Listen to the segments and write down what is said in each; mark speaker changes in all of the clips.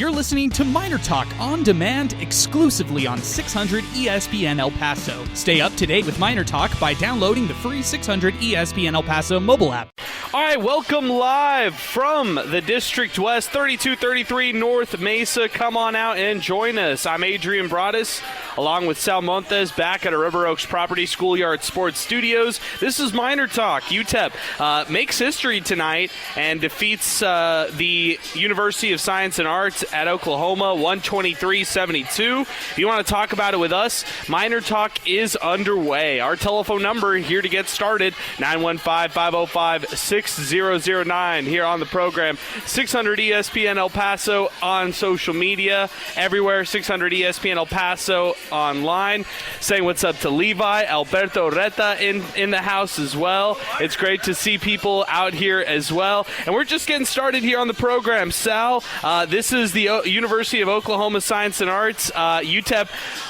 Speaker 1: You're listening to MinerTalk on demand exclusively on 600 ESPN El Paso. Stay up to date with MinerTalk by downloading the free 600 ESPN El Paso mobile app.
Speaker 2: All right, welcome live from the District West, 3233 North Mesa. Come on out and join us. I'm Adrian Broadus, along with Sal Montes, back at our River Oaks Property Schoolyard Sports Studios. This is MinerTalk. UTEP makes history tonight and defeats the University of Science and Arts at Oklahoma, 123-72. If you want to talk about it with us, MinerTalk is underway. Our telephone number here to get started, 915-505-6009. Here on the program, 600 ESPN El Paso on social media, everywhere, 600 ESPN El Paso online. Saying what's up to Levi, Alberto Reta in the house as well. It's great to see people out here as well. And we're just getting started here on the program. Sal, this is the University of Oklahoma Science and Arts. UTEP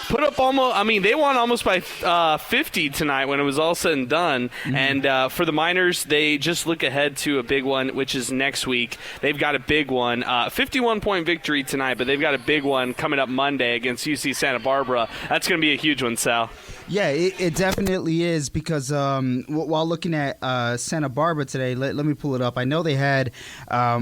Speaker 2: put up they won almost by 50 tonight when it was all said and done. Mm-hmm. And for the Miners, they just look ahead to a big one, which is next week. They've got a big one, 51-point victory tonight, but they've got a big one coming up Monday against UC Santa Barbara. That's going to be a huge one, Sal.
Speaker 3: Yeah, it definitely is because while looking at Santa Barbara today, let me pull it up. I know they had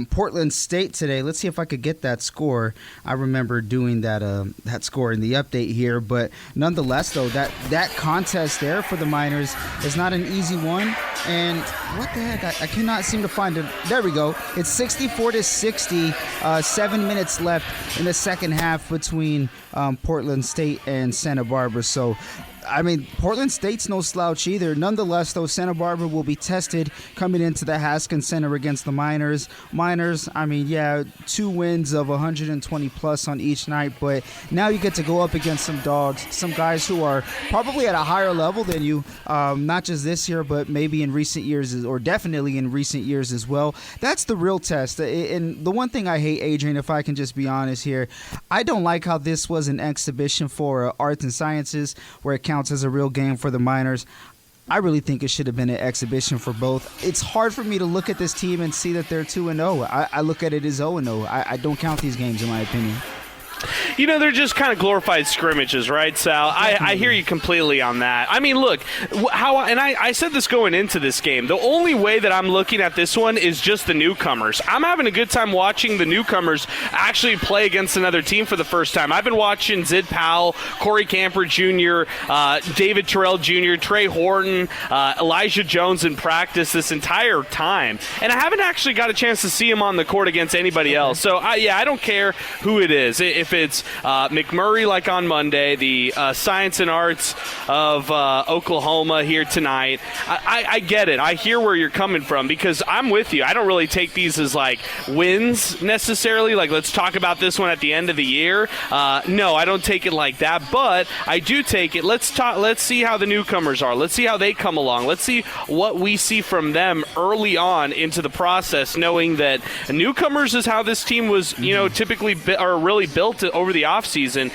Speaker 3: Portland State today. Let's see if I could get that score. I remember doing that score in the update here, but nonetheless, though, that contest there for the Miners is not an easy one. And what the heck? I cannot seem to find it. There we go. It's 64-60. 7 minutes left in the second half between Portland State and Santa Barbara. So, I mean, Portland State's no slouch either. Nonetheless, though, Santa Barbara will be tested coming into the Haskins Center against the Miners. Miners, I mean, yeah, 2 wins of 120-plus on each night, but now you get to go up against some dogs, some guys who are probably at a higher level than you, not just this year, but maybe in recent years, or definitely in recent years as well. That's the real test. And the one thing I hate, Adrian, if I can just be honest here, I don't like how this was an exhibition for arts and sciences, where it counts as a real game for the Miners. I really think it should have been an exhibition for both. It's hard for me to look at this team and see that they're 2-0. I look at it as 0-0. I don't count these games, in my opinion.
Speaker 2: You know, they're just kind of glorified scrimmages, right, Sal? I hear you completely on that. I mean, look, I said this going into this game. The only way that I'm looking at this one is just the newcomers. I'm having a good time watching the newcomers actually play against another team for the first time. I've been watching Zid Powell, Corey Camper Jr., David Terrell Jr., Trey Horton, Elijah Jones in practice this entire time. And I haven't actually got a chance to see him on the court against anybody else. So, I don't care who it is. If it's McMurray like on Monday, the Science and Arts of Oklahoma here tonight, I get it. I hear where you're coming from because I'm with you. I don't really take these as like wins necessarily. Like, let's talk about this one at the end of the year. No, I don't take it like that, but I do take it. Let's see how the newcomers are. Let's see how they come along. Let's see what we see from them early on into the process, knowing that newcomers is how this team was, typically really built over the offseason,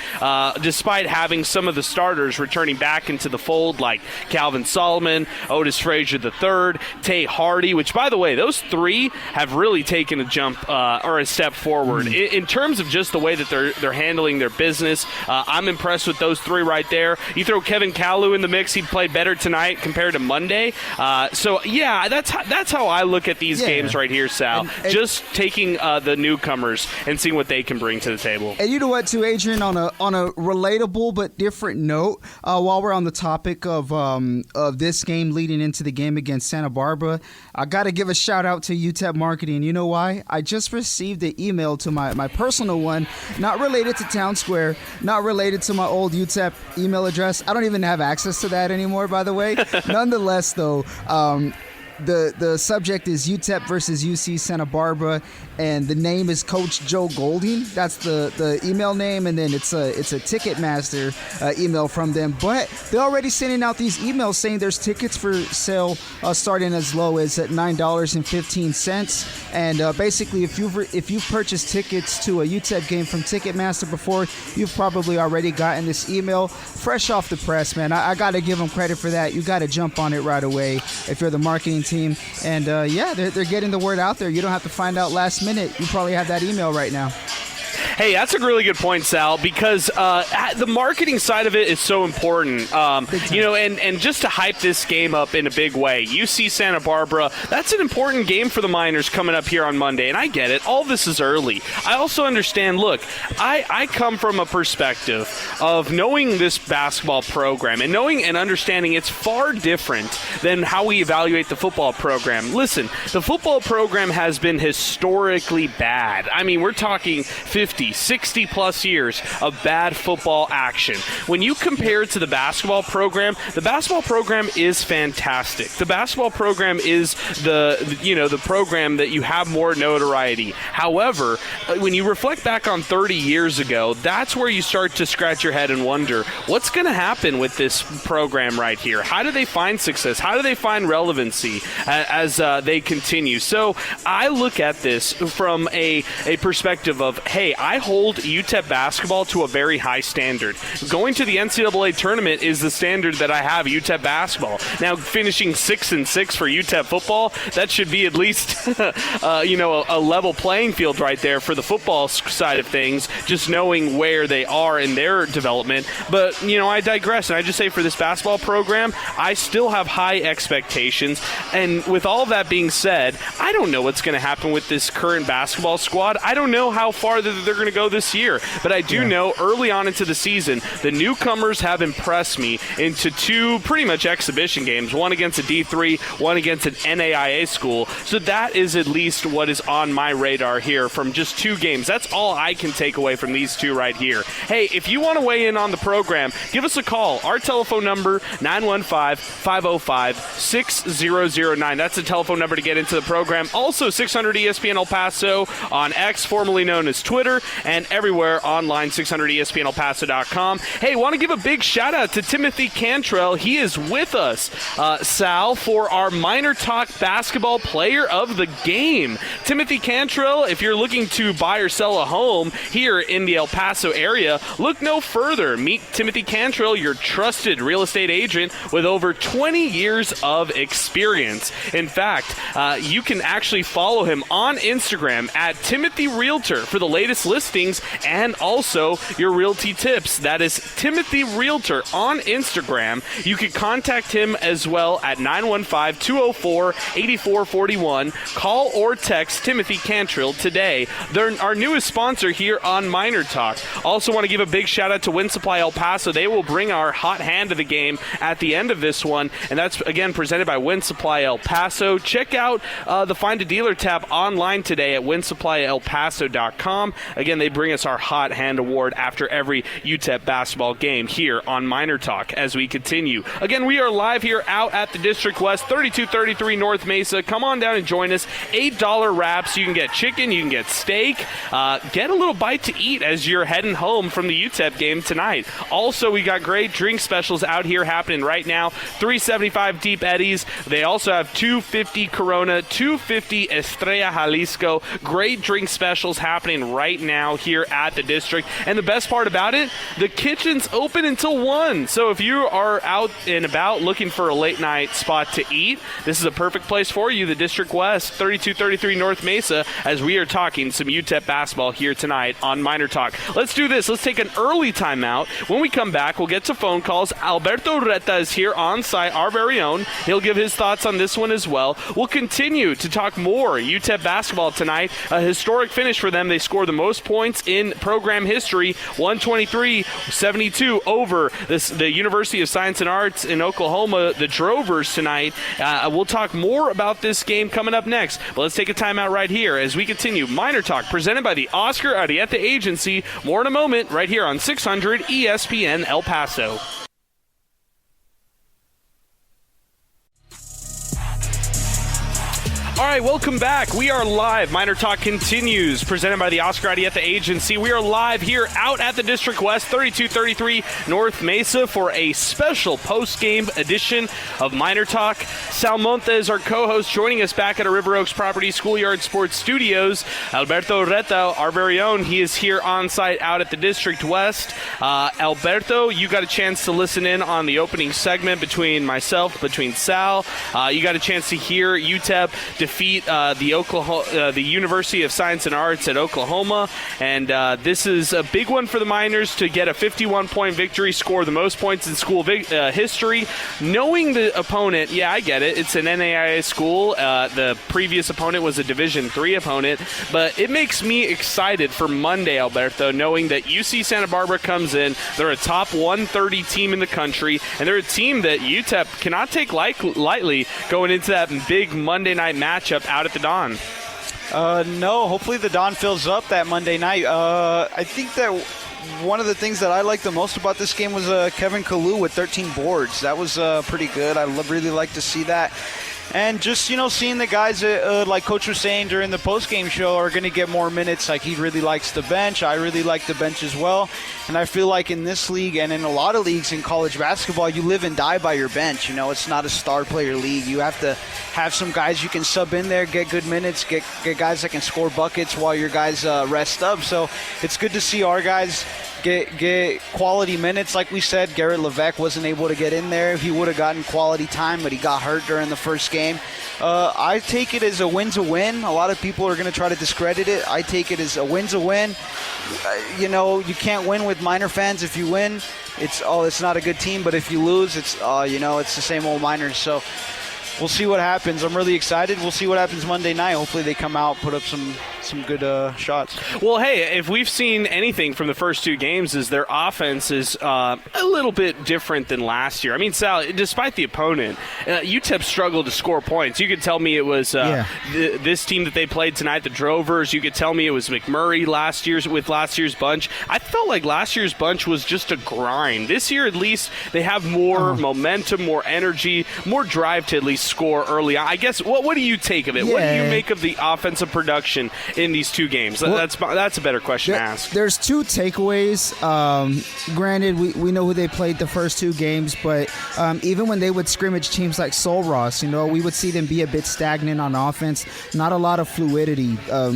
Speaker 2: despite having some of the starters returning back into the fold, like Calvin Solomon, Otis Frazier III, Tay Hardy, which, by the way, those 3 have really taken a jump or a step forward. In terms of just the way that they're handling their business, I'm impressed with those 3 right there. You throw Kevin Kalu in the mix, he played better tonight compared to Monday. That's how I look at these games right here, Sal. And just taking the newcomers and seeing what they can bring to the table.
Speaker 3: And you know what, too, Adrian, on a relatable but different note, while we're on the topic of this game leading into the game against Santa Barbara, I got to give a shout out to UTEP Marketing. You know why? I just received an email to my personal one, not related to Town Square, not related to my old UTEP email address. I don't even have access to that anymore, by the way. Nonetheless, though, the subject is UTEP versus UC Santa Barbara, and the name is Coach Joe Golding. That's the email name, and then it's a Ticketmaster email from them. But they're already sending out these emails saying there's tickets for sale starting as low as at $9.15. And basically, if you've purchased tickets to a UTEP game from Ticketmaster before, you've probably already gotten this email fresh off the press, man. I got to give them credit for that. You got to jump on it right away if you're the marketing team. And they're getting the word out there. You don't have to find out last minute. You probably have that email right now.
Speaker 2: Hey, that's a really good point, Sal, because the marketing side of it is so important. And just to hype this game up in a big way, UC Santa Barbara, that's an important game for the Miners coming up here on Monday, and I get it. All this is early. I also understand, look, I come from a perspective of knowing this basketball program and knowing and understanding it's far different than how we evaluate the football program. Listen, the football program has been historically bad. I mean, we're talking 50, 60 plus years of bad football action. When you compare it to the basketball program is fantastic. The basketball program is the program that you have more notoriety. However, when you reflect back on 30 years ago, that's where you start to scratch your head and wonder, what's going to happen with this program right here? How do they find success? How do they find relevancy as they continue? So I look at this from a perspective of, hey, I hold UTEP basketball to a very high standard. Going to the NCAA tournament is the standard that I have UTEP basketball. Now, finishing 6-6 for UTEP football, that should be at least a level playing field right there for the football side of things, just knowing where they are in their development. But, I digress, and I just say for this basketball program, I still have high expectations. And with all that being said, I don't know what's going to happen with this current basketball squad. I don't know how far they're going to go this year. But I do know early on into the season, the newcomers have impressed me into two pretty much exhibition games, one against a D3, one against an NAIA school. So that is at least what is on my radar here from just two games. That's all I can take away from these two right here. Hey, if you want to weigh in on the program, give us a call. Our telephone number, 915-505-6009. That's the telephone number to get into the program. Also, 600 ESPN El Paso on X, formerly known as Twitter, and everywhere online, 600ESPNElPaso.com. Hey, want to give a big shout out to Timothy Cantrell. He is with us, Sal, for our MinerTalk Basketball Player of the Game. Timothy Cantrell, if you're looking to buy or sell a home here in the El Paso area, look no further. Meet Timothy Cantrell, your trusted real estate agent with over 20 years of experience. In fact, you can actually follow him on Instagram at Timothy Realtor for the latest listings and also your realty tips. That is Timothy Realtor on Instagram. You can contact him as well at 915-204-8441. Call or text Timothy Cantrell today. They're our newest sponsor here on MinerTalk. Also want to give a big shout out to Wind Supply El Paso. They will bring our hot hand of the game at the end of this one, and that's again presented by Wind Supply El Paso. Check out the Find a Dealer tab online today at windsupplyelpaso.com. Again, they bring us our hot hand award after every UTEP basketball game here on MinerTalk as we continue. Again, we are live here out at the District West, 3233 North Mesa. Come on down and join us. $8 wraps. You can get chicken, you can get steak, get a little bite to eat as you're heading home from the UTEP game tonight. Also, we got great drink specials out here happening right now. $3.75 Deep Eddies. They also have $2.50 Corona, $2.50 Estrella Jalisco. Great drink specials happening right now here at the District. And the best part about it, the kitchen's open until 1. So if you are out and about looking for a late night spot to eat, this is a perfect place for you. The District West, 3233 North Mesa, as we are talking some UTEP basketball here tonight on MinerTalk. Let's do this. Let's take an early timeout. When we come back, we'll get to phone calls. Alberto Ureta is here on site, our very own. He'll give his thoughts on this one as well. We'll continue to talk more UTEP basketball tonight. A historic finish for them. They scored the most points in program history, 123-72 over the University of Science and Arts in Oklahoma, the Drovers tonight. We'll talk more about this game coming up next. But let's take a timeout right here as we continue MinerTalk, presented by the Oscar Arieta Agency. More in a moment right here on 600 ESPN El Paso. All right, welcome back. We are live. MinerTalk continues, presented by the Oscar Arieta Agency. We are live here out at the District West, 3233 North Mesa, for a special post-game edition of MinerTalk. Sal Montes, our co-host, joining us back at our River Oaks Property Schoolyard Sports Studios. Alberto Ureta, our very own, he is here on site out at the District West. Alberto, you got a chance to listen in on the opening segment between myself, between Sal. You got a chance to hear UTEP defeat defeat the University of Science and Arts at Oklahoma, and this is a big one for the Miners to get a 51-point victory, score the most points in school history. Knowing the opponent, yeah, I get it. It's an NAIA school. The previous opponent was a Division III opponent, but it makes me excited for Monday, Alberto, knowing that UC Santa Barbara comes in. They're a top 130 team in the country, and they're a team that UTEP cannot take lightly going into that big Monday night matchup out at the Dawn.
Speaker 4: No, hopefully the Dawn fills up that Monday night. I think that one of the things that I liked the most about this game was Kevin Kalu with 13 boards. That was pretty good. I really like to see that. And just, seeing the guys, like Coach was saying during the post-game show, are going to get more minutes. Like, he really likes the bench. I really like the bench as well. And I feel like in this league and in a lot of leagues in college basketball, you live and die by your bench. It's not a star player league. You have to have some guys you can sub in there, get good minutes, get guys that can score buckets while your guys rest up. So it's good to see our guys get quality minutes. Like we said, Garrett Levesque wasn't able to get in there. He would have gotten quality time, but he got hurt during the first game. I take it as a win's a win. A lot of people are going to try to discredit it. I take it as a win's a win. You can't win with Miner fans. If you win, it's not a good team. But if you lose, it's the same old Miners. So we'll see what happens. I'm really excited. We'll see what happens Monday night. Hopefully they come out, put up some good shots.
Speaker 2: Well, hey, if we've seen anything from the first two games is their offense is a little bit different than last year. I mean, Sal, despite the opponent, UTEP struggled to score points. You could tell me it was this team that they played tonight, the Drovers. You could tell me it was McMurray last year's bunch. I felt like last year's bunch was just a grind. This year, at least, they have more momentum, more energy, more drive to at least score early on. I guess, what do you take of it? Yeah. What do you make of the offensive production in these two games? Well, that's a better question to ask.
Speaker 3: There's two takeaways. Granted, we know who they played the first two games, but even when they would scrimmage teams like Sol Ross, we would see them be a bit stagnant on offense. Not a lot of fluidity, a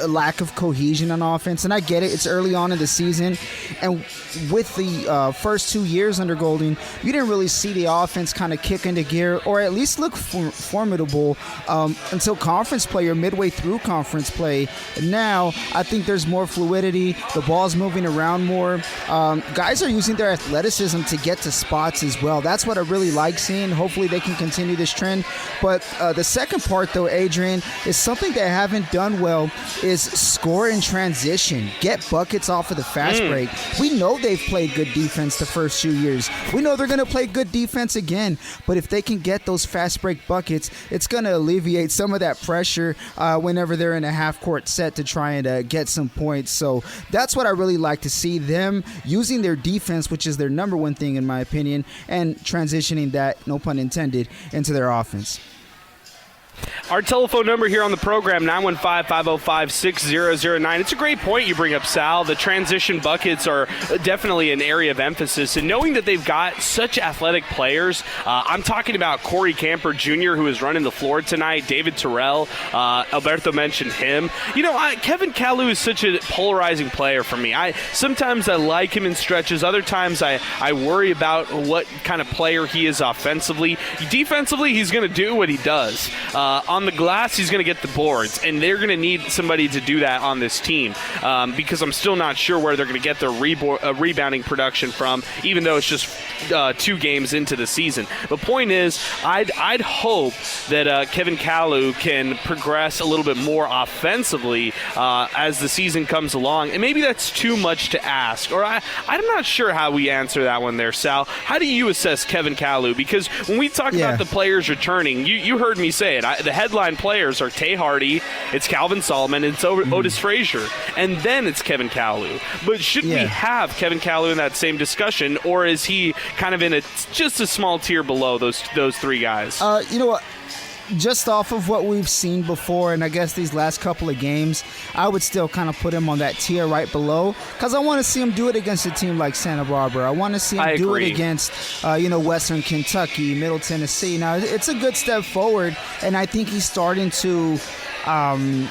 Speaker 3: lack of cohesion on offense. And I get it. It's early on in the season. And with the first 2 years under Golding, you didn't really see the offense kind of kick into gear or at least look formidable until conference play or midway through conference play. Now, I think there's more fluidity. The ball's moving around more. Guys are using their athleticism to get to spots as well. That's what I really like seeing. Hopefully they can continue this trend. But the second part, though, Adrian, is something they haven't done well is score in transition. Get buckets off of the fast break. We know they've played good defense the first 2 years. We know they're going to play good defense again. But if they can get those fast break buckets, it's going to alleviate some of that pressure whenever they're in a half-court set to try and get some points. So that's what I really like to see, them using their defense, which is their number one thing in my opinion, and transitioning that, no pun intended, into their offense.
Speaker 2: Our telephone number here on the program, 915-505-6009. It's a great point you bring up, Sal. The transition buckets are definitely an area of emphasis. And knowing that they've got such athletic players, I'm talking about Corey Camper Jr., who is running the floor tonight, David Terrell, Alberto mentioned him. Kevin Kalu is such a polarizing player for me. Sometimes I like him in stretches. Other times I worry about what kind of player he is offensively. Defensively, he's going to do what he does. On the glass, he's going to get the boards, and they're going to need somebody to do that on this team because I'm still not sure where they're going to get their rebounding production from, even though it's just 2 games into the season. The point is, I'd hope that Kevin Kalu can progress a little bit more offensively as the season comes along, and maybe that's too much to ask, or I'm not sure how we answer that one there, Sal. How do you assess Kevin Kalu? Because when we talk about the players returning, you heard me say it. The headline players are Tay Hardy, it's Calvin Solomon, it's Otis Frazier, and then it's Kevin Kalu. But should we have Kevin Kalu in that same discussion, or is he kind of in just a small tier below those 3 guys?
Speaker 3: You know what? Just off of what we've seen before, and I guess these last couple of games, I would still kind of put him on that tier right below, because I want to see him do it against a team like Santa Barbara. I want to see him do it against, Western Kentucky, Middle Tennessee. Now, it's a good step forward, and I think he's starting to, own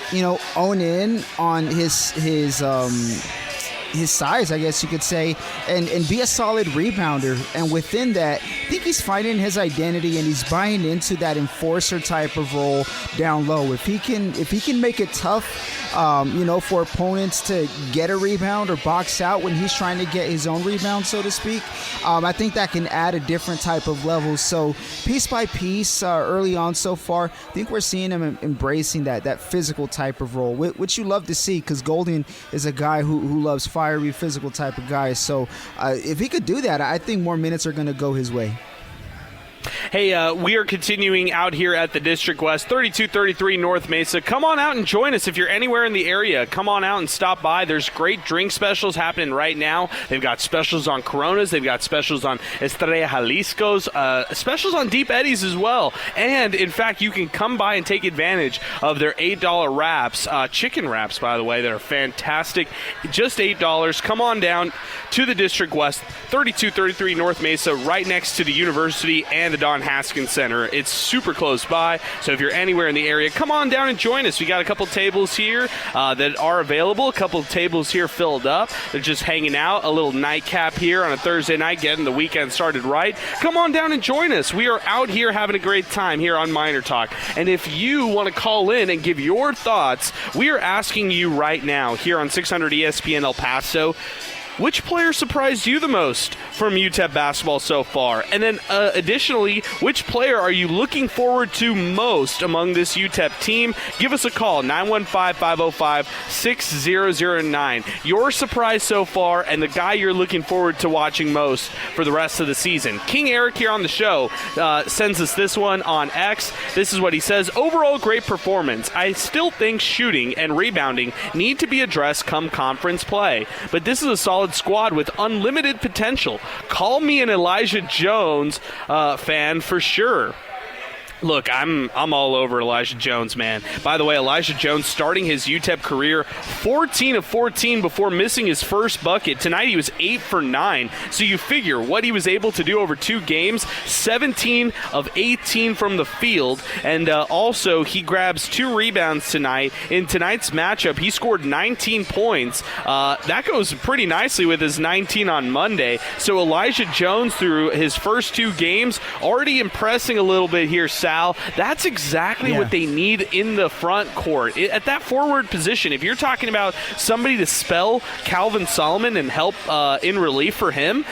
Speaker 3: in on his his size, I guess you could say, and be a solid rebounder. And within that, I think he's finding his identity and he's buying into that enforcer type of role down low. If he can make it tough, for opponents to get a rebound or box out when he's trying to get his own rebound, so to speak, I think that can add a different type of level. So piece by piece, early on so far, I think we're seeing him embracing that physical type of role, which you love to see, because Golding is a guy who loves fiery, physical type of guys. So if he could do that, I think more minutes are going to go his way.
Speaker 2: Hey, we are continuing out here at the District West, 3233 North Mesa. Come on out and join us if you're anywhere in the area. Come on out and stop by. There's great drink specials happening right now. They've got specials on Coronas. They've got specials on Estrella Jalisco's, specials on Deep Eddies as well. And, in fact, you can come by and take advantage of their $8 wraps, chicken wraps, by the way, that are fantastic. Just $8. Come on down to the District West, 3233 North Mesa, right next to the university and the Don Haskins Center. It's super close by, so if you're anywhere in the area, come on down and join us. We got a couple tables here that are available, a couple tables here filled up. They're just hanging out, a little nightcap here on a Thursday night, getting the weekend started right. Come on down and join us. We are out here having a great time here on MinerTalk. And if you want to call in and give your thoughts, we are asking you right now here on 600 ESPN El Paso, which player surprised you the most from UTEP basketball so far? And then additionally, which player are you looking forward to most among this UTEP team? Give us a call, 915-505-6009. Your surprise so far and the guy you're looking forward to watching most for the rest of the season. King Eric here on the show sends us this one on X. This is what he says. Overall, great performance. I still think shooting and rebounding need to be addressed come conference play. But this is a solid squad with unlimited potential. Call me an Elijah Jones fan for sure. Look, I'm all over Elijah Jones, man. By the way, Elijah Jones starting his UTEP career 14 of 14 before missing his first bucket. Tonight he was 8 for 9. So you figure what he was able to do over 2 games, 17 of 18 from the field. And also he grabs 2 rebounds tonight. In tonight's matchup, he scored 19 points. That goes pretty nicely with his 19 on Monday. So Elijah Jones, through his first 2 games, already impressing a little bit here, that's exactly what they need in the front court. At that forward position, if you're talking about somebody to spell Calvin Solomon and help in relief for him,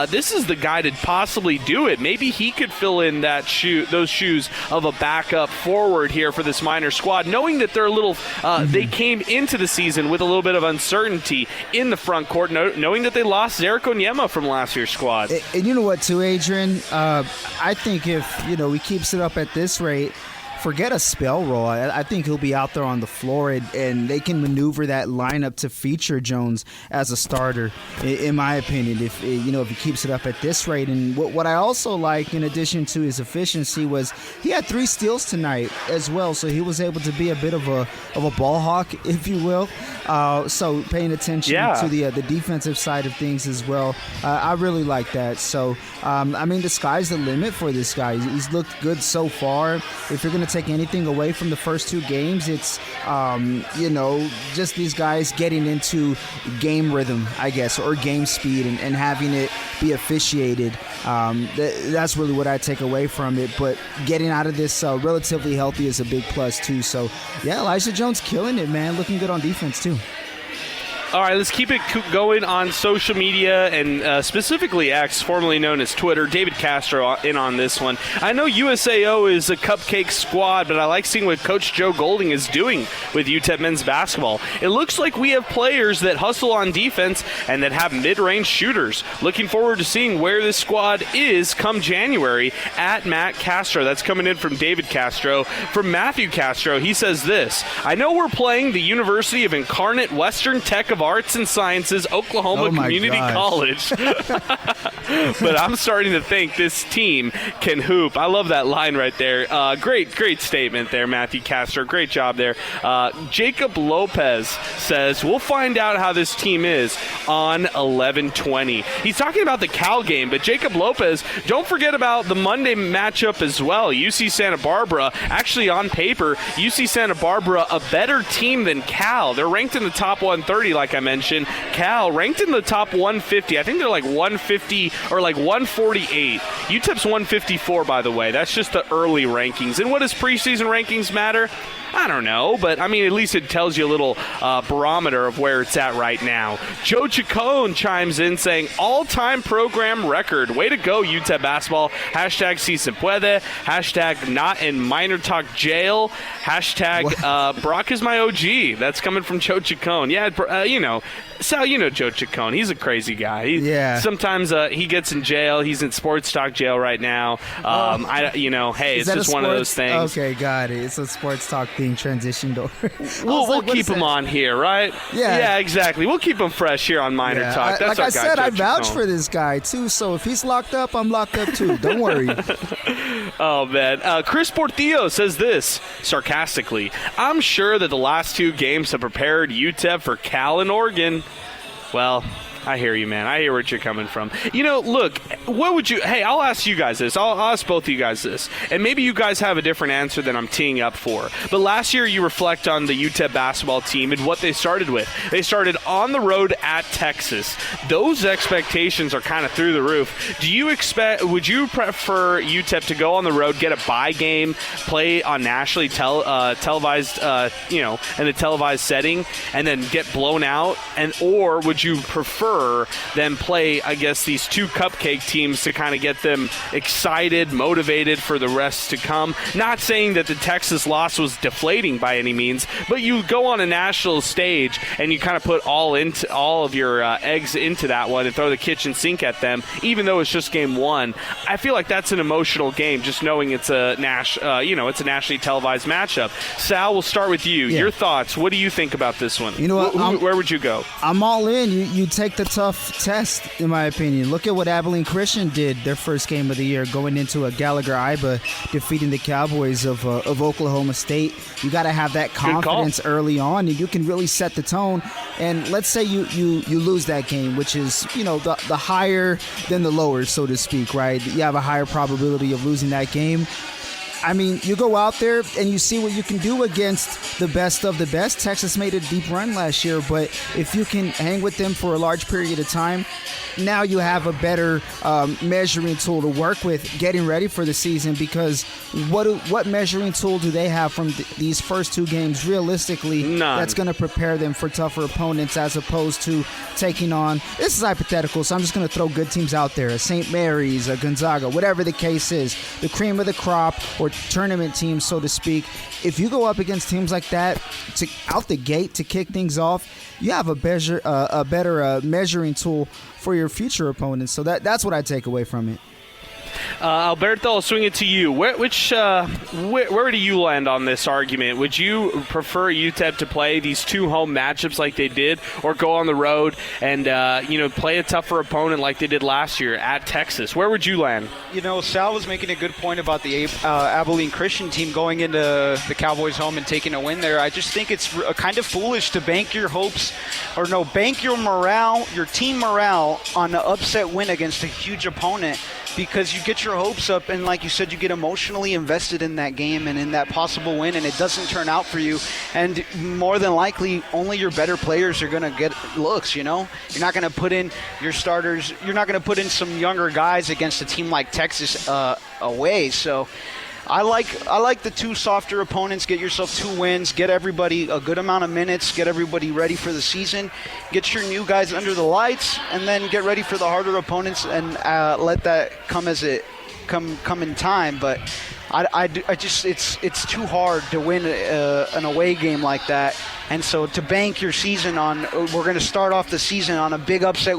Speaker 2: this is the guy to possibly do it. Maybe he could fill in those shoes of a backup forward here for this Miner squad, knowing that they're a little they came into the season with a little bit of uncertainty in the front court, knowing that they lost Zarek Onyema from last year's squad.
Speaker 3: And you know what, too, Adrian? I think if he keeps it up at this rate, forget a spell role. I think he'll be out there on the floor, and they can maneuver that lineup to feature Jones as a starter, in my opinion, if he keeps it up at this rate. And what I also like, in addition to his efficiency, was he had 3 steals tonight as well, so he was able to be a bit of a ball hawk, if you will. So paying attention to the defensive side of things as well. I really like that. So, the sky's the limit for this guy. He's looked good so far. If you're going to take anything away from the first 2 games, it's just these guys getting into game rhythm, I guess, or game speed, and having it be officiated. That's really what I take away from it. But getting out of this relatively healthy is a big plus too. So yeah, Elijah Jones killing it, man. Looking good on defense too.
Speaker 2: All right, let's keep it going on social media, and specifically X, formerly known as Twitter. David Castro in on this one. I know USAO is a cupcake squad, but I like seeing what Coach Joe Golding is doing with UTEP men's basketball. It looks like we have players that hustle on defense and that have mid-range shooters. Looking forward to seeing where this squad is come January at Matt Castro. That's coming in from David Castro. From Matthew Castro, he says this: I know we're playing the University of Incarnate Western Tech of Arts and Sciences, Oklahoma Community College. But I'm starting to think this team can hoop. I love that line right there. Great statement there, Matthew Castro. Great job there. Jacob Lopez says, we'll find out how this team is on 11/20. He's talking about the Cal game, but Jacob Lopez, don't forget about the Monday matchup as well. UC Santa Barbara, actually on paper, UC Santa Barbara a better team than Cal. They're ranked in the top 130, like like I mentioned. Cal ranked in the top 150. I think they're like 150 or like 148. UTEP's 154, by the way. That's just the early rankings. And what does preseason rankings matter? I don't know, but I mean, at least it tells you a little barometer of where it's at right now. Joe Chacon chimes in saying, all-time program record. Way to go, UTEP basketball. Hashtag si se puede. Hashtag not in MinerTalk jail. Hashtag Brock is my OG. That's coming from Joe Chacon. Yeah, Sal, you know Joe Chacon. He's a crazy guy. Sometimes he gets in jail. He's in sports talk jail right now. It's just one of those things.
Speaker 3: Okay, got it. It's a sports talk thing transitioned over.
Speaker 2: We'll keep him on here, right? Yeah, exactly. We'll keep him fresh here on Miner Talk. That's
Speaker 3: like I said, I vouch for this guy too. So if he's locked up, I'm locked up too. Don't worry.
Speaker 2: Oh man, Chris Portillo says this sarcastically. I'm sure that the last 2 games have prepared UTEP for Cal and Oregon. Well, I hear you, man. I hear where you're coming from. Look, what would you – hey, I'll ask you guys this. I'll ask both of you guys this. And maybe you guys have a different answer than I'm teeing up for. But last year you reflect on the UTEP basketball team and what they started with. They started on the road at Texas. Those expectations are kind of through the roof. Would you prefer UTEP to go on the road, get a bye game, play on nationally televised, in a televised setting, and then get blown out? Or would you prefer them play, I guess, these 2 cupcake teams to kind of get them excited, motivated for the rest to come? Not saying that the Texas loss was deflating by any means, but you go on a national stage and you kind of put all of your eggs into that one and throw the kitchen sink at them, even though it's just game 1. I feel like that's an emotional game, just knowing it's a it's a nationally televised matchup. Sal, we'll start with you. Yeah. Your thoughts. What do you think about this one?
Speaker 3: You know what?
Speaker 2: Where would you go?
Speaker 3: I'm all in. You take the tough test, in my opinion. Look at what Abilene Christian did their first game of the year, going into a Gallagher-Iba, defeating the Cowboys of Oklahoma State. You got to have that confidence early on, and you can really set the tone. And let's say you lose that game, which is the higher than the lower, so to speak, right? You have a higher probability of losing that game. I mean, you go out there and you see what you can do against the best of the best. Texas made a deep run last year, but if you can hang with them for a large period of time, now you have a better measuring tool to work with getting ready for the season, because what measuring tool do they have from these first 2 games realistically? None. That's going to prepare them for tougher opponents, as opposed to taking on, this is hypothetical, so I'm just going to throw good teams out there, a St. Mary's, a Gonzaga, whatever the case is, the cream of the crop or tournament teams, so to speak. If you go up against teams like that out the gate to kick things off, you have a better measuring tool for your future opponents. So that's what I take away from it.
Speaker 2: Alberto, I'll swing it to you. Where do you land on this argument? Would you prefer UTEP to play these 2 home matchups like they did, or go on the road and play a tougher opponent like they did last year at Texas? Where would you land?
Speaker 4: Sal was making a good point about the Abilene Christian team going into the Cowboys' home and taking a win there. I just think it's kind of foolish to bank your morale, your team morale, on an upset win against a huge opponent, because you get your hopes up and, like you said, you get emotionally invested in that game and in that possible win, and it doesn't turn out for you. And more than likely, only your better players are going to get looks, You're not going to put in your starters. You're not going to put in some younger guys against a team like Texas away. So I like the 2 softer opponents. Get yourself 2 wins. Get everybody a good amount of minutes. Get everybody ready for the season. Get your new guys under the lights, and then get ready for the harder opponents, and let that come as it come in time. But I just it's too hard to win an away game like that. And so to bank your season on, we're going to start off the season on a big upset,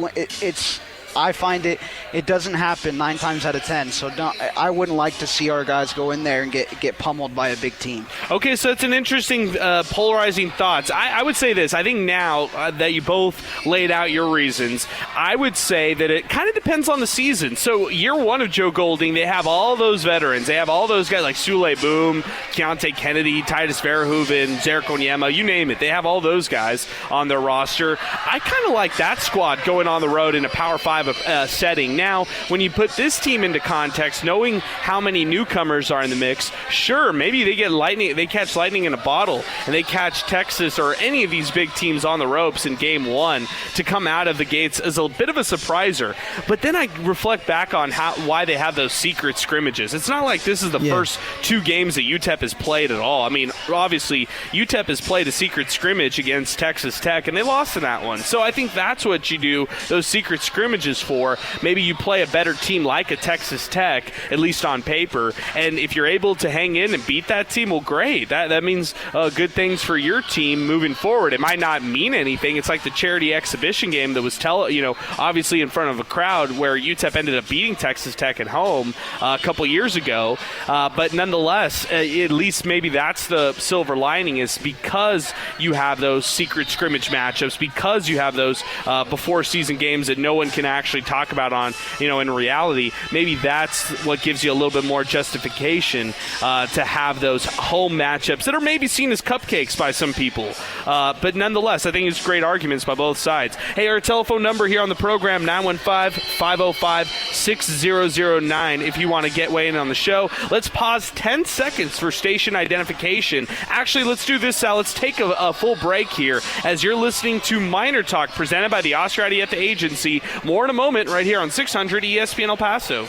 Speaker 4: I find it doesn't happen 9 times out of 10. So I wouldn't like to see our guys go in there and get pummeled by a big team.
Speaker 2: Okay, so it's an interesting polarizing thoughts. I would say this. I think now that you both laid out your reasons, I would say that it kind of depends on the season. So year 1 of Joe Golding, they have all those veterans. They have all those guys like Sule Boom, Keontae Kennedy, Titus Verhoeven, Zarek Onyema, you name it. They have all those guys on their roster. I kind of like that squad going on the road in a Power 5 of a setting. Now, when you put this team into context, knowing how many newcomers are in the mix, sure, maybe they catch lightning in a bottle, and they catch Texas or any of these big teams on the ropes in game one to come out of the gates as a bit of a surpriser. But then I reflect back on why they have those secret scrimmages. It's not like this is the first 2 games that UTEP has played at all. I mean, obviously, UTEP has played a secret scrimmage against Texas Tech, and they lost in that one. So I think that's what you do those secret scrimmages for. Maybe you play a better team like a Texas Tech, at least on paper, and if you're able to hang in and beat that team, well, great. That means good things for your team moving forward. It might not mean anything. It's like the charity exhibition game that was obviously in front of a crowd where UTEP ended up beating Texas Tech at home a couple years ago. But nonetheless, at least maybe that's the silver lining, is because you have those secret scrimmage matchups, because you have those before season games that no one can actually talk about in reality. Maybe that's what gives you a little bit more justification to have those home matchups that are maybe seen as cupcakes by some people. But nonetheless, I think it's great arguments by both sides. Hey, our telephone number here on the program, 915-505-6009, if you want to weigh in on the show. Let's pause 10 seconds for station identification. Actually, let's do this, Sal. Let's take a full break here as you're listening to Miner Talk, presented by the Oscar Arrieta Agency. More in a moment right here on 600 ESPN El Paso.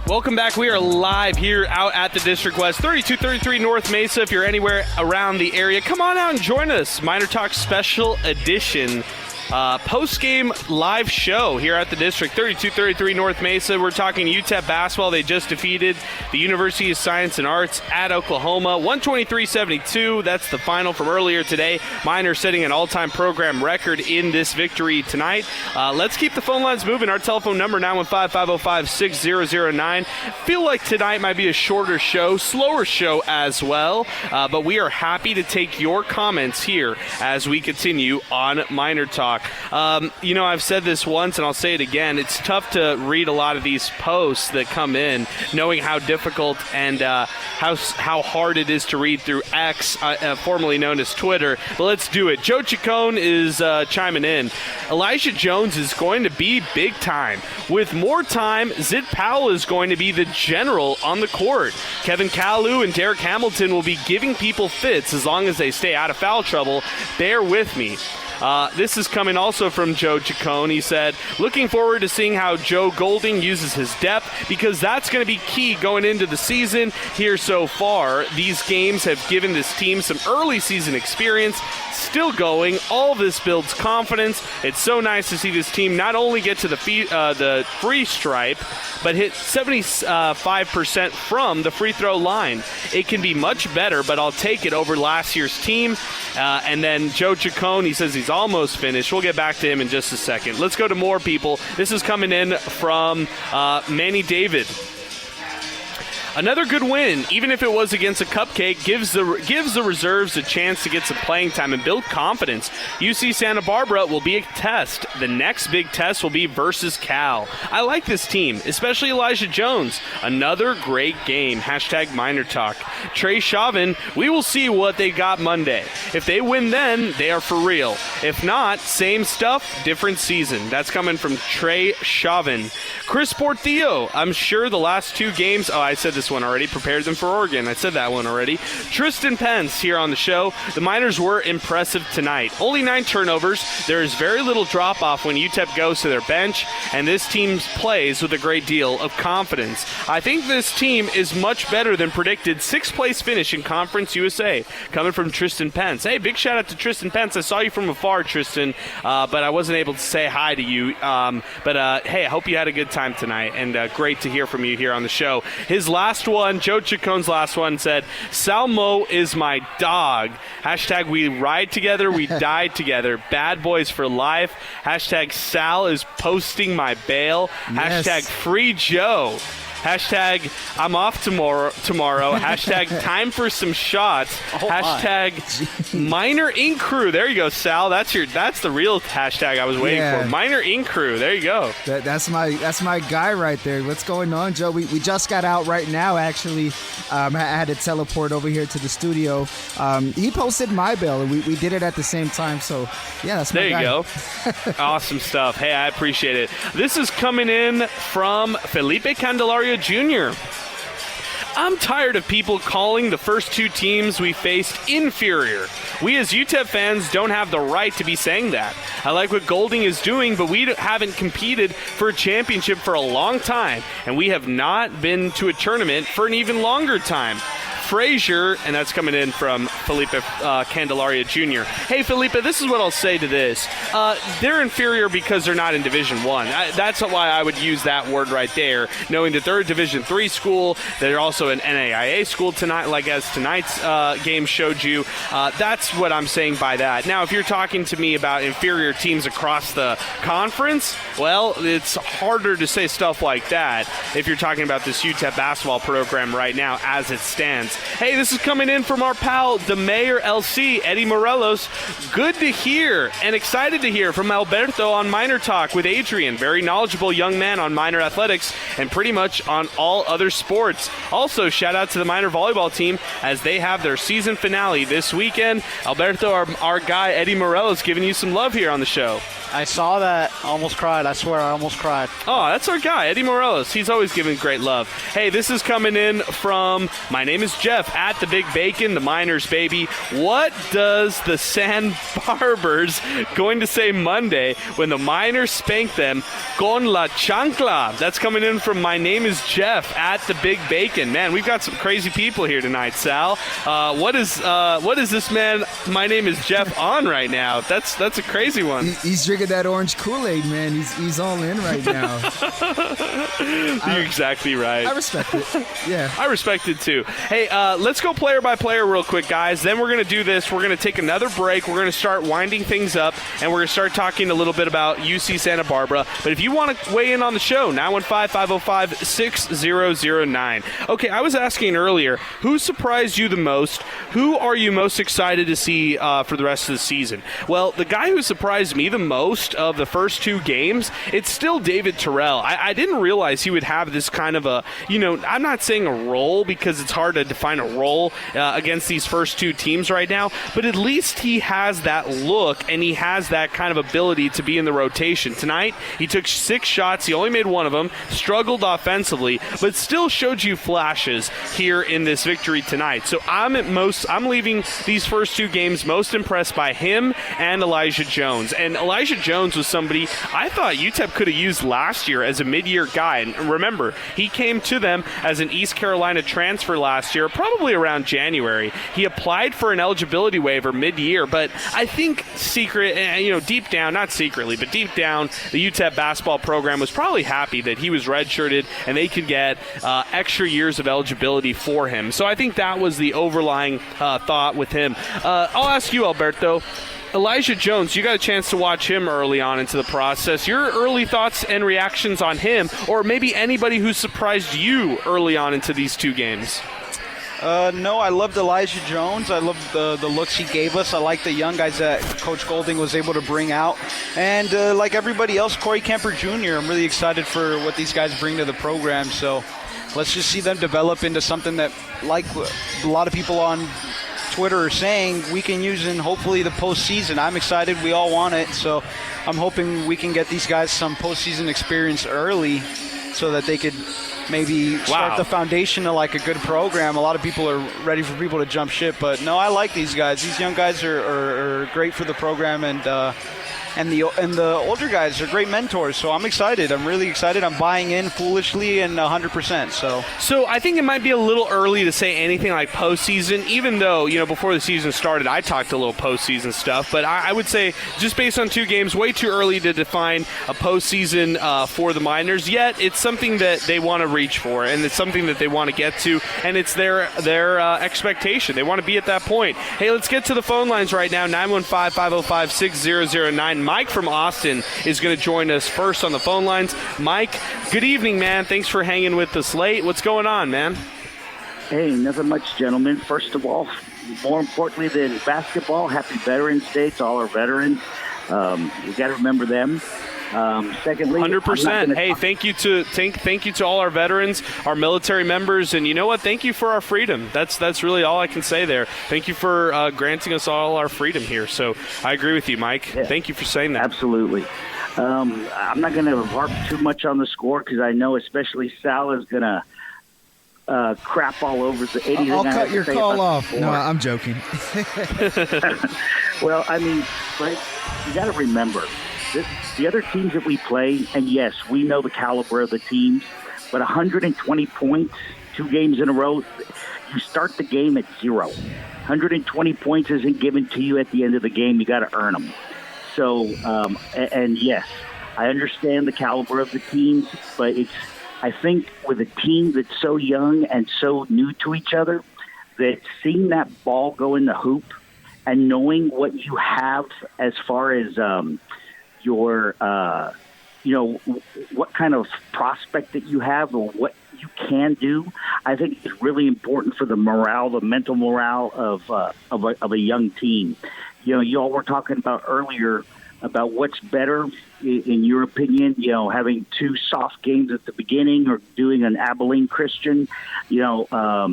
Speaker 2: Welcome back. We are live here out at the District West, 3233 North Mesa. If you're anywhere around the area, come on out and join us. Miner Talk Special Edition. Post-game live show here at the District, 3233 North Mesa. We're talking UTEP basketball. They just defeated the University of Science and Arts at Oklahoma, 123-72. That's the final from earlier today. Miner setting an all-time program record in this victory tonight. Let's keep the phone lines moving. Our telephone number, 915-505-6009. Feel like tonight might be a shorter show, slower show as well, but we are happy to take your comments here as we continue on Miner Talk. I've said this once and I'll say it again. It's tough to read a lot of these posts that come in, knowing how difficult and how hard it is to read through X, formerly known as Twitter. But let's do it. Joe Chacon is chiming in. Elijah Jones is going to be big time. With more time, Zid Powell is going to be the general on the court. Kevin Kalu and Derek Hamilton will be giving people fits as long as they stay out of foul trouble. Bear with me. This is coming also from Joe Chacon. He said, looking forward to seeing how Joe Golding uses his depth, because that's going to be key going into the season here so far. These games have given this team some early season experience. Still going. All this builds confidence. It's so nice to see this team not only get to the free stripe, but hit 75% from the free throw line. It can be much better, but I'll take it over last year's team. And then Joe Chacon, he says he's almost finished. We'll get back to him in just a second. Let's go to more people. This is coming in from Manny David. Another good win, even if it was against a cupcake, gives the reserves a chance to get some playing time and build confidence. UC Santa Barbara will be a test. The next big test will be versus Cal. I like this team, especially Elijah Jones. Another great game. Hashtag Miner Talk. Trey Chauvin, we will see what they got Monday. If they win then, they are for real. If not, same stuff, different season. That's coming from Trey Chauvin. Chris Portillo, I'm sure the last 2 games, I said this one already, prepared them for Oregon. I said that one already. Tristan Pence here on the show. The Miners were impressive tonight. Only 9 turnovers. There is very little drop-off when UTEP goes to their bench, and this team plays with a great deal of confidence. I think this team is much better than predicted. 6th place finish in Conference USA, coming from Tristan Pence. Hey, big shout out to Tristan Pence. I saw you from afar, Tristan, but I wasn't able to say hi to you. Hey, I hope you had a good time tonight, and great to hear from you here on the show. His last one, Joe Chacon's last one, said, Salmo is my dog. Hashtag we ride together, we die together. Bad boys for life. Hashtag Sal is posting my bail.
Speaker 3: Yes.
Speaker 2: Hashtag free Joe. Hashtag I'm off tomorrow. Hashtag time for some shots. Hashtag Miner Ink Crew. There you go, Sal. That's the real hashtag I was waiting for. Miner Ink Crew. There you go.
Speaker 3: That's my guy right there. What's going on, Joe? We just got out right now, actually. I had to teleport over here to the studio. He posted my bell, and we did it at the same time. So, yeah, that's my guy. There you
Speaker 2: go. Awesome stuff. Hey, I appreciate it. This is coming in from Felipe Candelario Jr. I'm tired of people calling the first two teams we faced inferior. We as UTEP fans don't have the right to be saying that. I like what Golding is doing, but we haven't competed for a championship for a long time, and we have not been to a tournament for an even longer time. Frazier, and that's coming in from Felipe Candelaria Jr. Hey, Felipe, this is what I'll say to this. They're inferior because they're not in Division I. That's why I would use that word right there, knowing that they're a Division III school. They're also an NAIA school tonight, like as tonight's game showed you. That's what I'm saying by that. Now, if you're talking to me about inferior teams across the conference, well, it's harder to say stuff like that if you're talking about this UTEP basketball program right now as it stands. Hey, this is coming in from our pal, the Mayor LC, Eddie Morelos. Good to hear and excited to hear from Alberto on MinerTalk with Adrian. Very knowledgeable young man on minor athletics and pretty much on all other sports. Also, shout out to the minor volleyball team as they have their season finale this weekend. Alberto, our guy, Eddie Morelos, giving you some love here on the show.
Speaker 4: I saw that. Almost cried. I swear I almost cried.
Speaker 2: Oh, that's our guy, Eddie Morelos. He's always giving great love. Hey, this is coming in from My Name is Jeff at the Big Bacon, the Miners, baby. What does the San Barbers going to say Monday when the Miners spank them con la chancla? That's coming in from My Name is Jeff at the Big Bacon. Man, we've got some crazy people here tonight, Sal. What is this man, My Name is Jeff, on right now? That's a crazy one.
Speaker 3: He's drinking that orange Kool-Aid, man. He's all in right now.
Speaker 2: You're exactly right.
Speaker 3: I respect it. Yeah.
Speaker 2: I respect it too. Hey, let's go player by player real quick, guys. Then we're going to do this. We're going to take another break. We're going to start winding things up, and we're going to start talking a little bit about UC Santa Barbara. But if you want to weigh in on the show, 915-505-6009. Okay, I was asking earlier, who surprised you the most? Who are you most excited to see for the rest of the season? Well, the guy who surprised me the most of the first two games, it's still David Terrell. I didn't realize he would have this kind of a, I'm not saying a role because it's hard to define a role against these first two teams right now, but at least he has that look and he has that kind of ability to be in the rotation. Tonight, he took 6 shots. He only made one of them, struggled offensively, but still showed you flashes here in this victory tonight. So I'm leaving these first two games most impressed by him and Elijah Jones. And Elijah Jones was somebody I thought UTEP could have used last year as a mid-year guy. And remember, he came to them as an East Carolina transfer last year, probably around January. He applied for an eligibility waiver mid-year, but I think deep down, not secretly, but deep down, the UTEP basketball program was probably happy that he was redshirted and they could get extra years of eligibility for him. So I think that was the overlying thought with him. I'll ask you, Alberto, Elijah Jones, you got a chance to watch him early on into the process. Your early thoughts and reactions on him, or maybe anybody who surprised you early on into these two games?
Speaker 4: No, I loved Elijah Jones. I loved the looks he gave us. I like the young guys that Coach Golding was able to bring out. And like everybody else, Corey Kemper Jr., I'm really excited for what these guys bring to the program. So let's just see them develop into something that, like a lot of people on Twitter are saying, we can use in hopefully the postseason. I'm excited. We all want it. So I'm hoping we can get these guys some postseason experience early so that they could maybe start the foundation of like a good program. A lot of people are ready for people to jump ship. But no, I like these guys. These young guys are great for the program, and the older guys are great mentors. So I'm excited. I'm really excited. I'm buying in foolishly and 100%. So
Speaker 2: I think it might be a little early to say anything like postseason, even though, before the season started, I talked a little postseason stuff. But I would say just based on 2 games, way too early to define a postseason for the Miners. Yet it's something that they want to reach for, and it's something that they want to get to, and it's their expectation. They want to be at that point. Hey, let's get to the phone lines right now, 915-505-6009. Mike from Austin is going to join us first on the phone lines. Mike, good evening, man. Thanks for hanging with us late. What's going on, man?
Speaker 5: Hey, nothing much, gentlemen. First of all, more importantly than basketball, happy Veterans Day to all our veterans. We got to remember them. Secondly,
Speaker 2: 100%. Hey, thank you to all our veterans, our military members, and you know what? Thank you for our freedom. That's really all I can say there. Thank you for granting us all our freedom here. So I agree with you, Mike. Yeah. Thank you for saying that.
Speaker 5: Absolutely. I'm not going to harp too much on the score because I know especially Sal is going to crap all over the anything.
Speaker 3: I'll cut your call off. No, I'm joking.
Speaker 5: Well, I mean, but you got to remember the other teams that we play, and yes, we know the caliber of the teams, but 120 points, 2 games in a row, you start the game at 0. 120 points isn't given to you at the end of the game. You got to earn them. So, and yes, I understand the caliber of the teams, but I think with a team that's so young and so new to each other, that seeing that ball go in the hoop and knowing what you have as far as your, what kind of prospect that you have or what you can do, I think it's really important for the morale, the mental morale of a young team. You know, you all were talking about earlier about what's better, in your opinion, having 2 soft games at the beginning or doing an Abilene Christian. I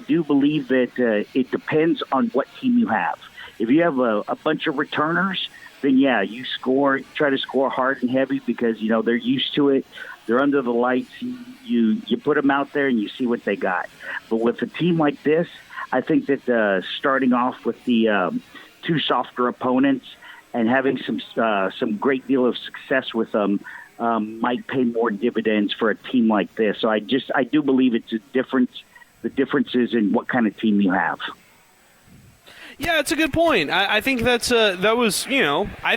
Speaker 5: do believe that it depends on what team you have. If you have a bunch of returners, then yeah, you try to score hard and heavy because, they're used to it. They're under the lights. You put them out there and you see what they got. But with a team like this, I think that starting off with the 2 softer opponents and having some great deal of success with them might pay more dividends for a team like this. So I do believe it's a difference. The difference is in what kind of team you have.
Speaker 2: Yeah, it's a good point. I think I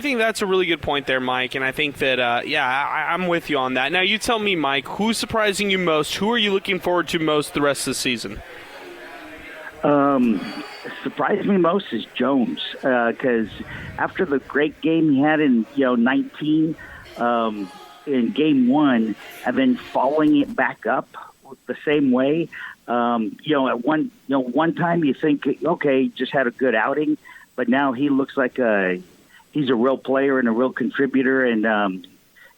Speaker 2: think that's a really good point there, Mike. And I think that, I'm with you on that. Now, you tell me, Mike, who's surprising you most? Who are you looking forward to most the rest of the season?
Speaker 5: Surprised me most is Jones because after the great game he had in 19 in game 1 and then following it back up the same way. At one time you think, okay, just had a good outing, but now he looks like he's a real player and a real contributor, and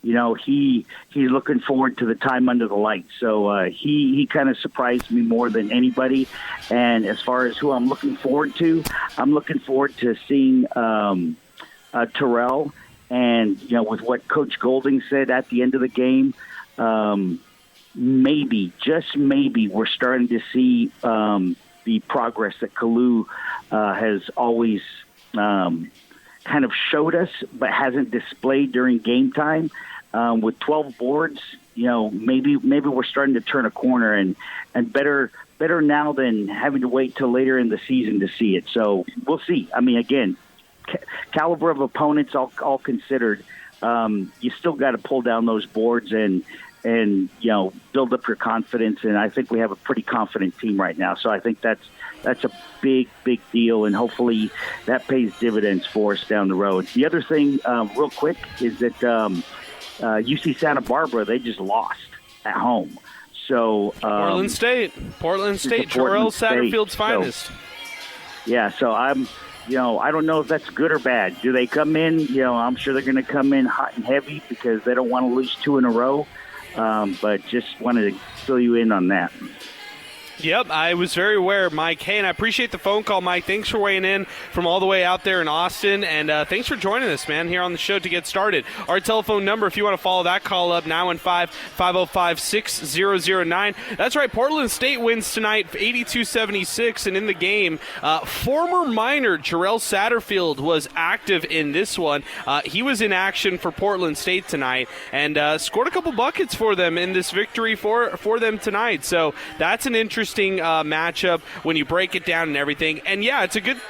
Speaker 5: he's looking forward to the time under the lights. So he kind of surprised me more than anybody. And as far as who I'm looking forward to seeing Terrell, and with what Coach Golding said at the end of the game. Maybe, just maybe, we're starting to see the progress that Kalu has always kind of showed us, but hasn't displayed during game time. With 12 boards, maybe we're starting to turn a corner, and better now than having to wait till later in the season to see it. So we'll see. I mean, again, caliber of opponents all considered, you still got to pull down those boards and build up your confidence. And I think we have a pretty confident team right now. So I think that's a big deal, and hopefully that pays dividends for us down the road. The other thing, real quick, is that UC Santa Barbara, they just lost at home. So
Speaker 2: Portland State, Terrell Satterfield's finest.
Speaker 5: So, yeah, so I'm. I don't know if that's good or bad. Do they come in? I'm sure they're going to come in hot and heavy because they don't want to lose 2 in a row. But just wanted to fill you in on that.
Speaker 2: Yep, I was very aware, Mike. Hey, and I appreciate the phone call, Mike. Thanks for weighing in from all the way out there in Austin, and thanks for joining us, man, here on the show to get started. Our telephone number, if you want to follow that call up, 915-505-6009. That's right, Portland State wins tonight, 82-76, and in the game, former Miner Terrell Satterfield was active in this one. He was in action for Portland State tonight and scored a couple buckets for them in this victory for them tonight. So that's an interesting interesting matchup when you break it down and everything. And, yeah, it's a good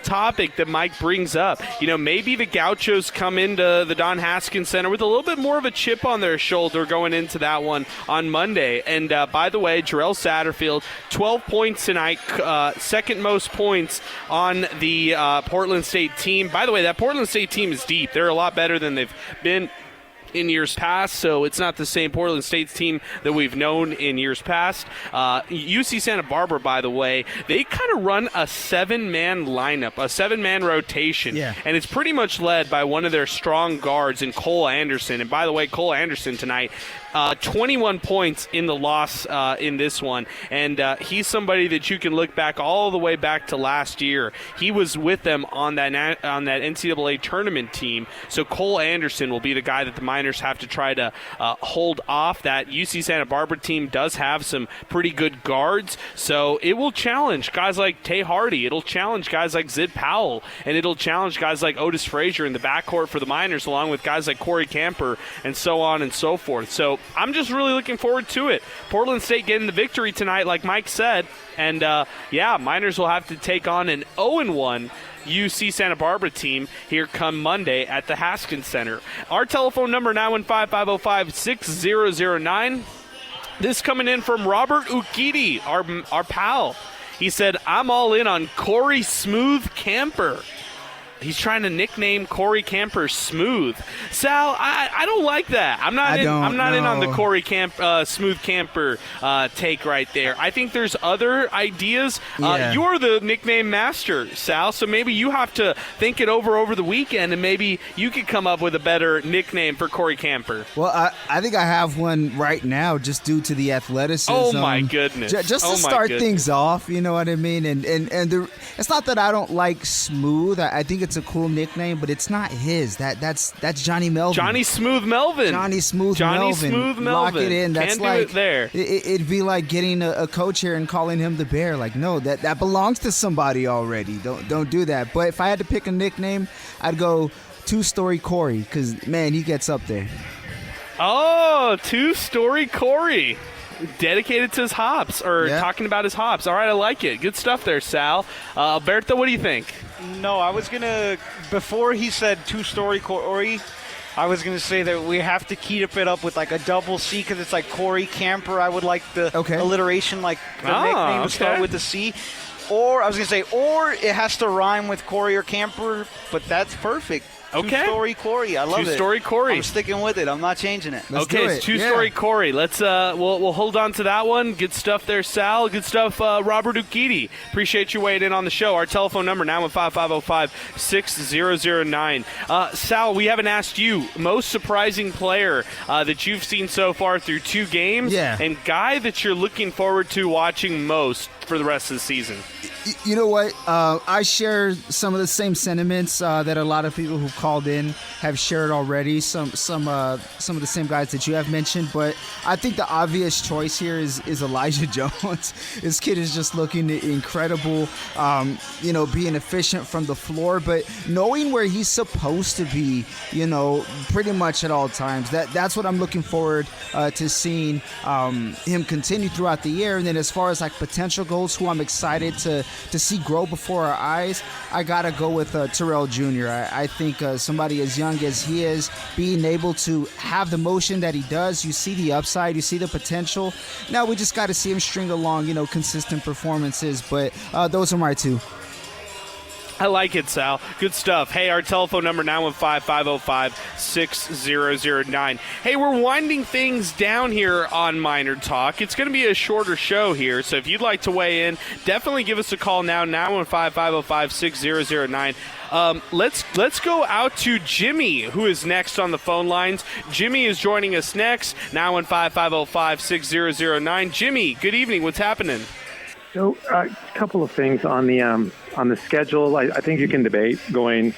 Speaker 2: topic that Mike brings up. Maybe the Gauchos come into the Don Haskins Center with a little bit more of a chip on their shoulder going into that one on Monday. And, by the way, Jarrell Satterfield, 12 points tonight, second most points on the Portland State team. By the way, that Portland State team is deep. They're a lot better than they've been in years past, so it's not the same Portland State's team that we've known in years past. UC Santa Barbara, by the way, they kind of run a 7-man lineup, a 7-man rotation, and it's pretty much led by one of their strong guards in Cole Anderson. And by the way, Cole Anderson tonight, 21 points in the loss in this one, and he's somebody that you can look back all the way back to last year. He was with them on that NCAA tournament team, so Cole Anderson will be the guy that the Miners have to try to hold off. That UC Santa Barbara team does have some pretty good guards, so it will challenge guys like Tay Hardy. It'll challenge guys like Zid Powell, and it'll challenge guys like Otis Frazier in the backcourt for the Miners, along with guys like Corey Camper and so on and so forth. So I'm just really looking forward to it. Portland State getting the victory tonight, like Mike said, and Miners will have to take on an 0-1 UC Santa Barbara team here come Monday at the Haskins Center. Our telephone number, 915-505-6009. This coming in from Robert Ukiti, our pal. He said, I'm all in on Corey Smooth Camper. He's trying to nickname Corey Camper Smooth. Sal, I don't like that. I'm not in on the Corey Smooth Camper take right there. I think there's other ideas. You're the nickname master, Sal, so maybe you have to think it over the weekend, and maybe you could come up with a better nickname for Corey Camper.
Speaker 3: Well, I think I have one right now just due to the athleticism.
Speaker 2: Oh, my goodness.
Speaker 3: Just to start things off, you know what I mean? And it's not that I don't like Smooth. I think it's a cool nickname, but it's not his. That's Johnny Melvin.
Speaker 2: Johnny Smooth Melvin.
Speaker 3: Lock it in. That's
Speaker 2: Can't do it there.
Speaker 3: It'd be like getting a coach here and calling him the Bear. Like, no, that belongs to somebody already. Don't do that. But if I had to pick a nickname, I'd go Two-Story Corey, because, man, he gets up there.
Speaker 2: Oh, Two-Story Corey. Dedicated to his hops, or talking about his hops. All right, I like it. Good stuff there, Sal. Alberto, what do you think?
Speaker 4: No, I was going to, before he said Two-Story Corey, I was going to say that we have to keep it up with like a double C, because it's like Corey Camper. I would like the alliteration, like the nickname to start with the C. Or I was going to say, or it has to rhyme with Corey or Camper, but that's perfect.
Speaker 2: Okay.
Speaker 4: Two-Story Corey. I love it.
Speaker 2: Two-Story Corey.
Speaker 4: I'm sticking with it. I'm not changing it.
Speaker 2: It's Two-Story Corey. Let's we'll hold on to that one. Good stuff there, Sal. Good stuff, Robert Ukiti. Appreciate you weighing in on the show. Our telephone number, 915-505-6009. Sal, we haven't asked you, most surprising player that you've seen so far through 2 games, and guy that you're looking forward to watching most for the rest of the season.
Speaker 3: You know what? I share some of the same sentiments that a lot of people who called in have shared already. Some of the same guys that you have mentioned, but I think the obvious choice here is Elijah Jones. This kid is just looking incredible. Being efficient from the floor, but knowing where he's supposed to be. Pretty much at all times. That's what I'm looking forward to seeing him continue throughout the year. And then as far as like potential goals, who I'm excited to see grow before our eyes, I gotta go with Terrell Jr. I think somebody as young as he is, being able to have the motion that he does, you see the upside, you see the potential. Now we just got to see him string along, consistent performances. But those are my 2.
Speaker 2: I like it, Sal. Good stuff. Hey, our telephone number, 915-505-6009. Hey, we're winding things down here on Miner Talk. It's going to be a shorter show here, so if you'd like to weigh in, definitely give us a call now, 915-505-6009. Let's go out to Jimmy, who is next on the phone lines. Jimmy is joining us next, 915-505-6009. Jimmy, good evening. What's happening?
Speaker 6: So, a couple of things on the schedule. I think you can debate going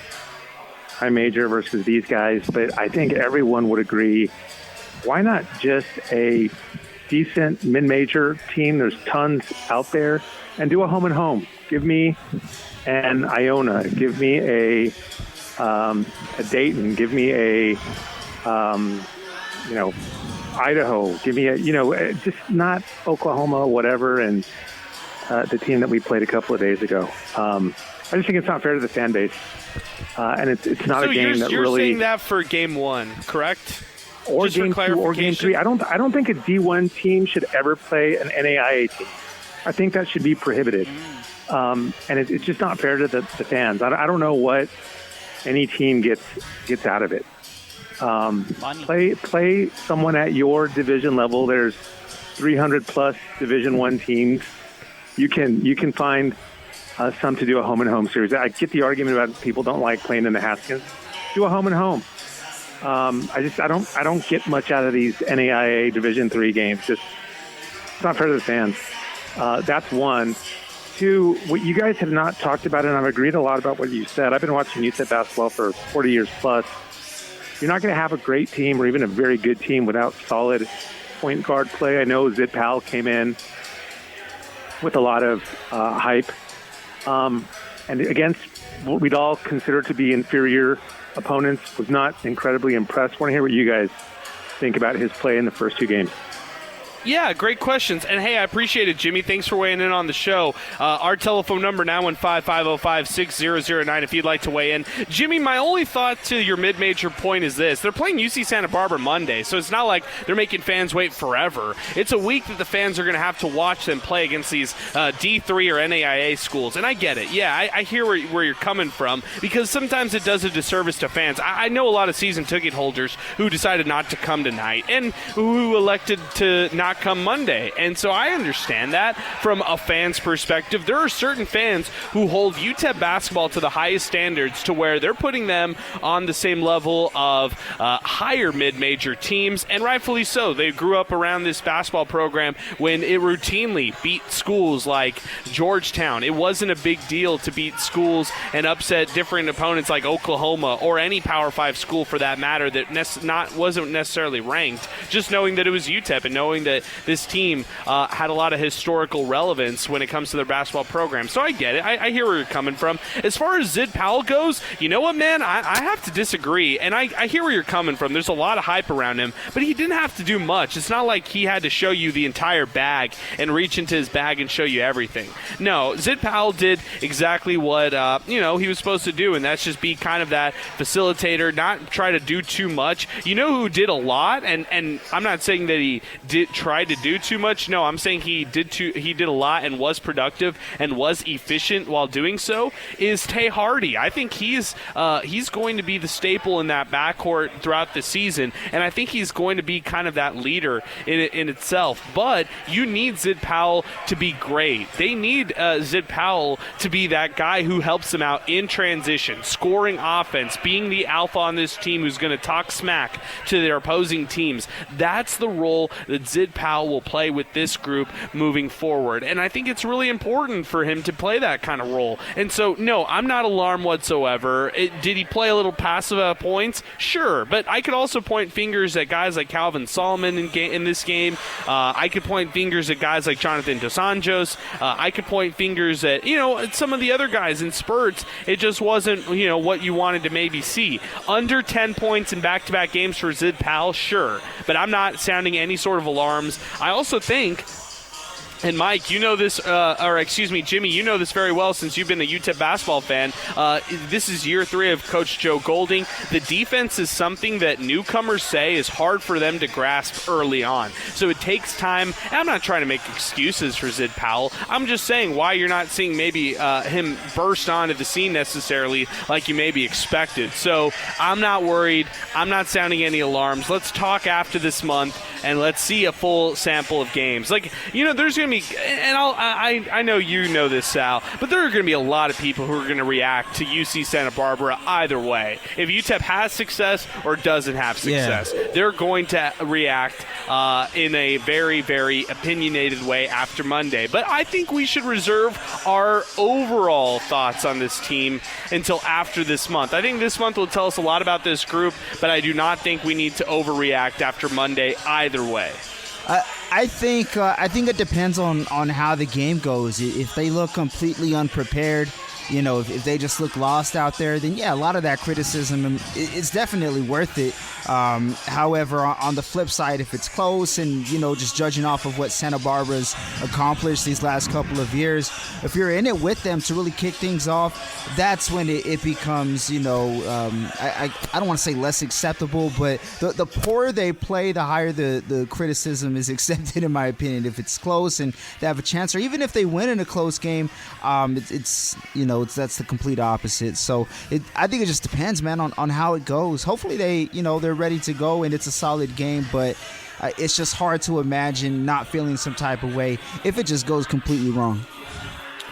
Speaker 6: high major versus these guys, but I think everyone would agree, why not just a decent mid-major team? There's tons out there, and do a home and home. Give me an Iona, give me a Dayton, give me a Idaho. Give me just not Oklahoma, whatever, and the team that we played a couple of days ago. I just think it's not fair to the fan base, and it's not a game that
Speaker 2: you're
Speaker 6: really.
Speaker 2: You're saying that for game 1, correct?
Speaker 6: Or
Speaker 2: just
Speaker 6: game 2 or game 3. I don't think a D1 team should ever play an NAIA team. I think that should be prohibited, and it's just not fair to the fans. I don't know what any team gets out of it. Play someone at your division level. There's 300 plus Division I teams. You can find some to do a home and home series. I get the argument about people don't like playing in the Haskins. Do a home and home. I don't get much out of these NAIA Division III games. Just it's not fair to the fans. That's one. Two, what you guys have not talked about, and I've agreed a lot about what you said. I've been watching UTEP basketball for 40 years plus. You're not going to have a great team or even a very good team without solid point guard play. I know Zid Powell came in with a lot of hype. And against what we'd all consider to be inferior opponents, was not incredibly impressed. I want to hear what you guys think about his play in the first 2 games.
Speaker 2: Yeah, great questions. And, hey, I appreciate it, Jimmy. Thanks for weighing in on the show. Our telephone number, 915-505-6009, if you'd like to weigh in. Jimmy, my only thought to your mid-major point is this. They're playing UC Santa Barbara Monday, so it's not like they're making fans wait forever. It's a week that the fans are going to have to watch them play against these D3 or NAIA schools. And I get it. Yeah, I hear where you're coming from, because sometimes it does a disservice to fans. I know a lot of season ticket holders who decided not to come tonight and who elected to not come Monday. And so I understand that from a fan's perspective. There are certain fans who hold UTEP basketball to the highest standards, to where they're putting them on the same level of higher mid-major teams, and rightfully so. They grew up around this basketball program when it routinely beat schools like Georgetown. It wasn't a big deal to beat schools and upset different opponents like Oklahoma or any Power 5 school for that matter that wasn't necessarily ranked. Just knowing that it was UTEP and knowing that this team had a lot of historical relevance when it comes to their basketball program. So I get it. I hear where you're coming from. As far as Zid Powell goes, you know what, man? I have to disagree. And I hear where you're coming from. There's a lot of hype around him, but he didn't have to do much. It's not like he had to show you the entire bag and reach into his bag and show you everything. No, Zid Powell did exactly what he was supposed to do, and that's just be kind of that facilitator, not try to do too much. You know who did a lot, and I'm not saying that he tried to do too much. No, I'm saying he did a lot and was productive and was efficient while doing so, is Tay Hardy. I think he's going to be the staple in that backcourt throughout the season, and I think he's going to be kind of that leader in itself. But you need Zid Powell to be great. They need Zid Powell to be that guy who helps them out in transition, scoring offense, being the alpha on this team who's going to talk smack to their opposing teams. That's the role that Zid Powell will play with this group moving forward. And I think it's really important for him to play that kind of role. And so, no, I'm not alarmed whatsoever. Did he play a little passive at points? Sure. But I could also point fingers at guys like Calvin Solomon in this game. I could point fingers at guys like Jonathan Dos Anjos. I could point fingers at, some of the other guys in spurts. It just wasn't, what you wanted to maybe see. Under 10 points in back-to-back games for Zid Powell, sure. But I'm not sounding any sort of alarms. I also think, and Mike, you know this, Jimmy, you know this very well since you've been a UTEP basketball fan. This is year 3 of Coach Joe Golding. The defense is something that newcomers say is hard for them to grasp early on. So it takes time. And I'm not trying to make excuses for Zid Powell. I'm just saying why you're not seeing maybe him burst onto the scene necessarily like you maybe expected. So I'm not worried. I'm not sounding any alarms. Let's talk after this month and let's see a full sample of games. There's going to be, and I know you know this, Sal, but there are going to be a lot of people who are going to react to UC Santa Barbara either way. If UTEP has success or doesn't have success, they're going to react in a very, very opinionated way after Monday. But I think we should reserve our overall thoughts on this team until after this month. I think this month will tell us a lot about this group, but I do not think we need to overreact after Monday either way.
Speaker 3: I think it depends on how the game goes. If they look completely unprepared if they just look lost out there, then yeah, a lot of that criticism is definitely worth it. However, on the flip side, if it's close and, just judging off of what Santa Barbara's accomplished these last couple of years, if you're in it with them to really kick things off, that's when it becomes, I don't want to say less acceptable, but the poorer they play, the higher the criticism is accepted, in my opinion. If it's close and they have a chance, or even if they win in a close game, that's the complete opposite. So I think it just depends, man, on how it goes. Hopefully they're ready to go and it's a solid game, but it's just hard to imagine not feeling some type of way if it just goes completely wrong.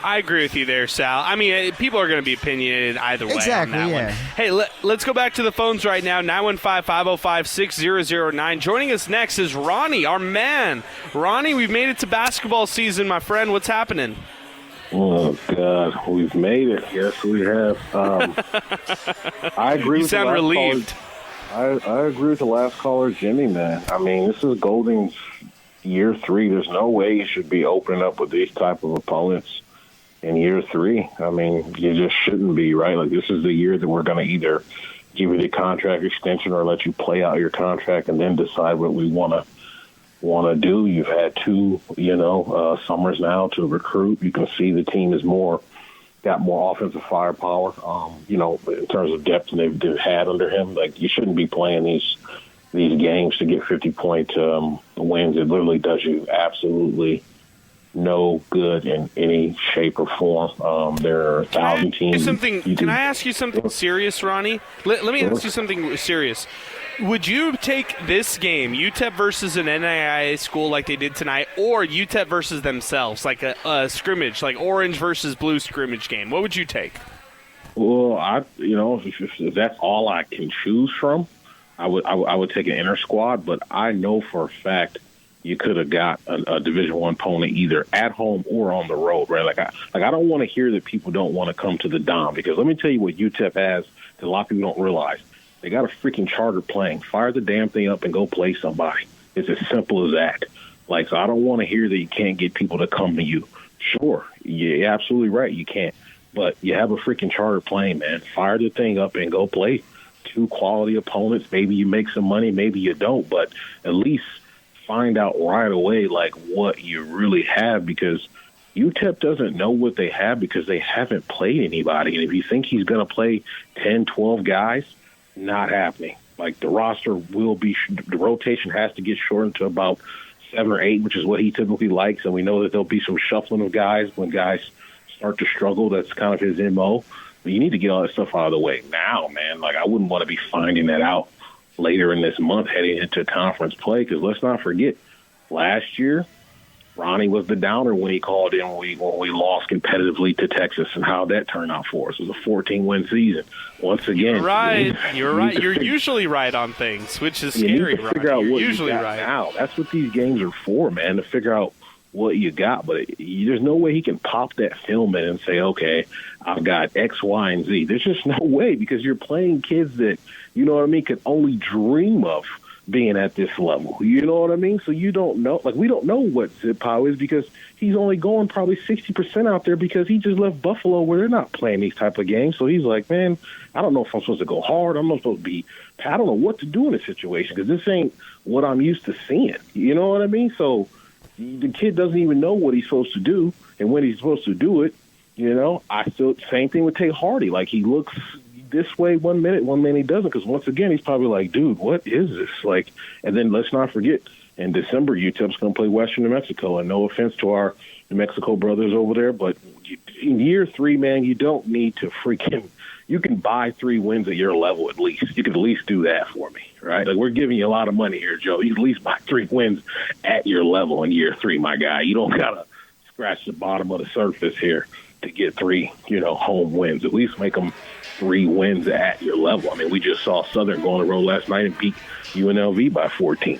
Speaker 2: I agree with you there, Sal. I mean, people are going to be opinionated either way
Speaker 3: exactly,
Speaker 2: on that one. Hey, let's go back to the phones right now, 915-505-6009. Joining us next is Ronnie, our man. Ronnie, we've made it to basketball season, my friend. What's happening?
Speaker 7: Oh, God, we've made it. Yes, we have. I agree.
Speaker 2: You sound relieved.
Speaker 7: I agree with the last caller, Jimmy, man. I mean, this is Golden's year 3. There's no way you should be opening up with these type of opponents in year 3. I mean, you just shouldn't be, right? Like, this is the year that we're going to either give you the contract extension or let you play out your contract and then decide what we want to do. You've had 2, summers now to recruit. You can see the team is got more offensive firepower, in terms of depth than they've had under him. Like, you shouldn't be playing these games to get 50-point wins. It literally does you absolutely no good in any shape or form. There are 1,000 teams.
Speaker 2: Can I ask you something serious, Ronnie? Let me ask you something serious. Would you take this game, UTEP versus an NAIA school like they did tonight, or UTEP versus themselves, like a scrimmage, like orange versus blue scrimmage game? What would you take?
Speaker 7: Well, if that's all I can choose from, I would take an inner squad. But I know for a fact you could have got a Division I opponent either at home or on the road, right? I don't want to hear that people don't want to come to the Dom, because let me tell you what UTEP has that a lot of people don't realize. They got a freaking charter plane. Fire the damn thing up and go play somebody. It's as simple as that. So I don't want to hear that you can't get people to come to you. Sure, you're absolutely right, you can't. But you have a freaking charter plane, man. Fire the thing up and go play 2 quality opponents. Maybe you make some money, maybe you don't, but at least find out right away, what you really have, because UTEP doesn't know what they have because they haven't played anybody. And if you think he's going to play 10, 12 guys, not happening. The roster the rotation has to get shortened to about 7 or 8, which is what he typically likes. And we know that there'll be some shuffling of guys when guys start to struggle. That's kind of his MO. But you need to get all that stuff out of the way now, man. I wouldn't want to be finding that out later in this month heading into conference play, because let's not forget, last year, Ronnie was the downer when he called in when we lost competitively to Texas, and how that turned out for us. It was a 14-win season. Once again,
Speaker 2: you're right. You're usually right on things, which is scary.
Speaker 7: You need to figure out what
Speaker 2: usually
Speaker 7: you got
Speaker 2: right
Speaker 7: now. That's what these games are for, man. To figure out what you got. But there's no way he can pop that film in and say, "Okay, I've got X, Y, and Z." There's just no way, because you're playing kids that could only dream of being at this level. You know what I mean? So you don't know. We don't know what Zip Powell is, because he's only going probably 60% out there because he just left Buffalo, where they're not playing these type of games. So he's like, man, I don't know if I'm supposed to go hard. I'm not supposed to be – I don't know what to do in this situation, because this ain't what I'm used to seeing. You know what I mean? So the kid doesn't even know what he's supposed to do and when he's supposed to do it. I still – same thing with Tate Hardy. He looks – this way one minute he doesn't, because once again he's probably like, dude, what is this? And then let's not forget, in December UTEP's going to play Western New Mexico, and no offense to our New Mexico brothers over there, but in year 3, man, you don't need to you can buy 3 wins at your level at least. You can at least do that for me, right? We're giving you a lot of money here, Joe. You can at least buy 3 wins at your level in year 3, my guy. You don't got to scratch the bottom of the surface here to get 3, home wins. At least make them 3 wins at your level. I mean, we just saw Southern go on the road last night and beat UNLV by 14,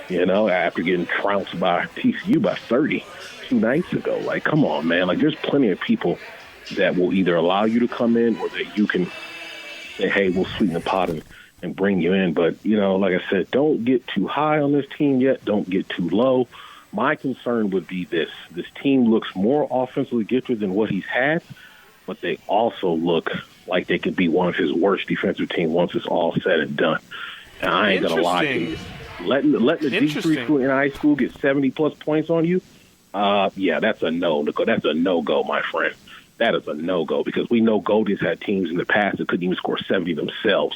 Speaker 7: after getting trounced by TCU by 30 2 nights ago. Come on, man. There's plenty of people that will either allow you to come in, or that you can say, hey, we'll sweeten the pot and bring you in. But, like I said, don't get too high on this team yet. Don't get too low. My concern would be this. This team looks more offensively gifted than what he's had. but they also look like they could be one of his worst defensive teams once it's all said and done. And I ain't going to lie to you. Letting the D3 school in high school get 70-plus points on you, yeah, that's a no. That's a no-go, my friend. That is a no-go because we know Goldie's had teams in the past that couldn't even score 70 themselves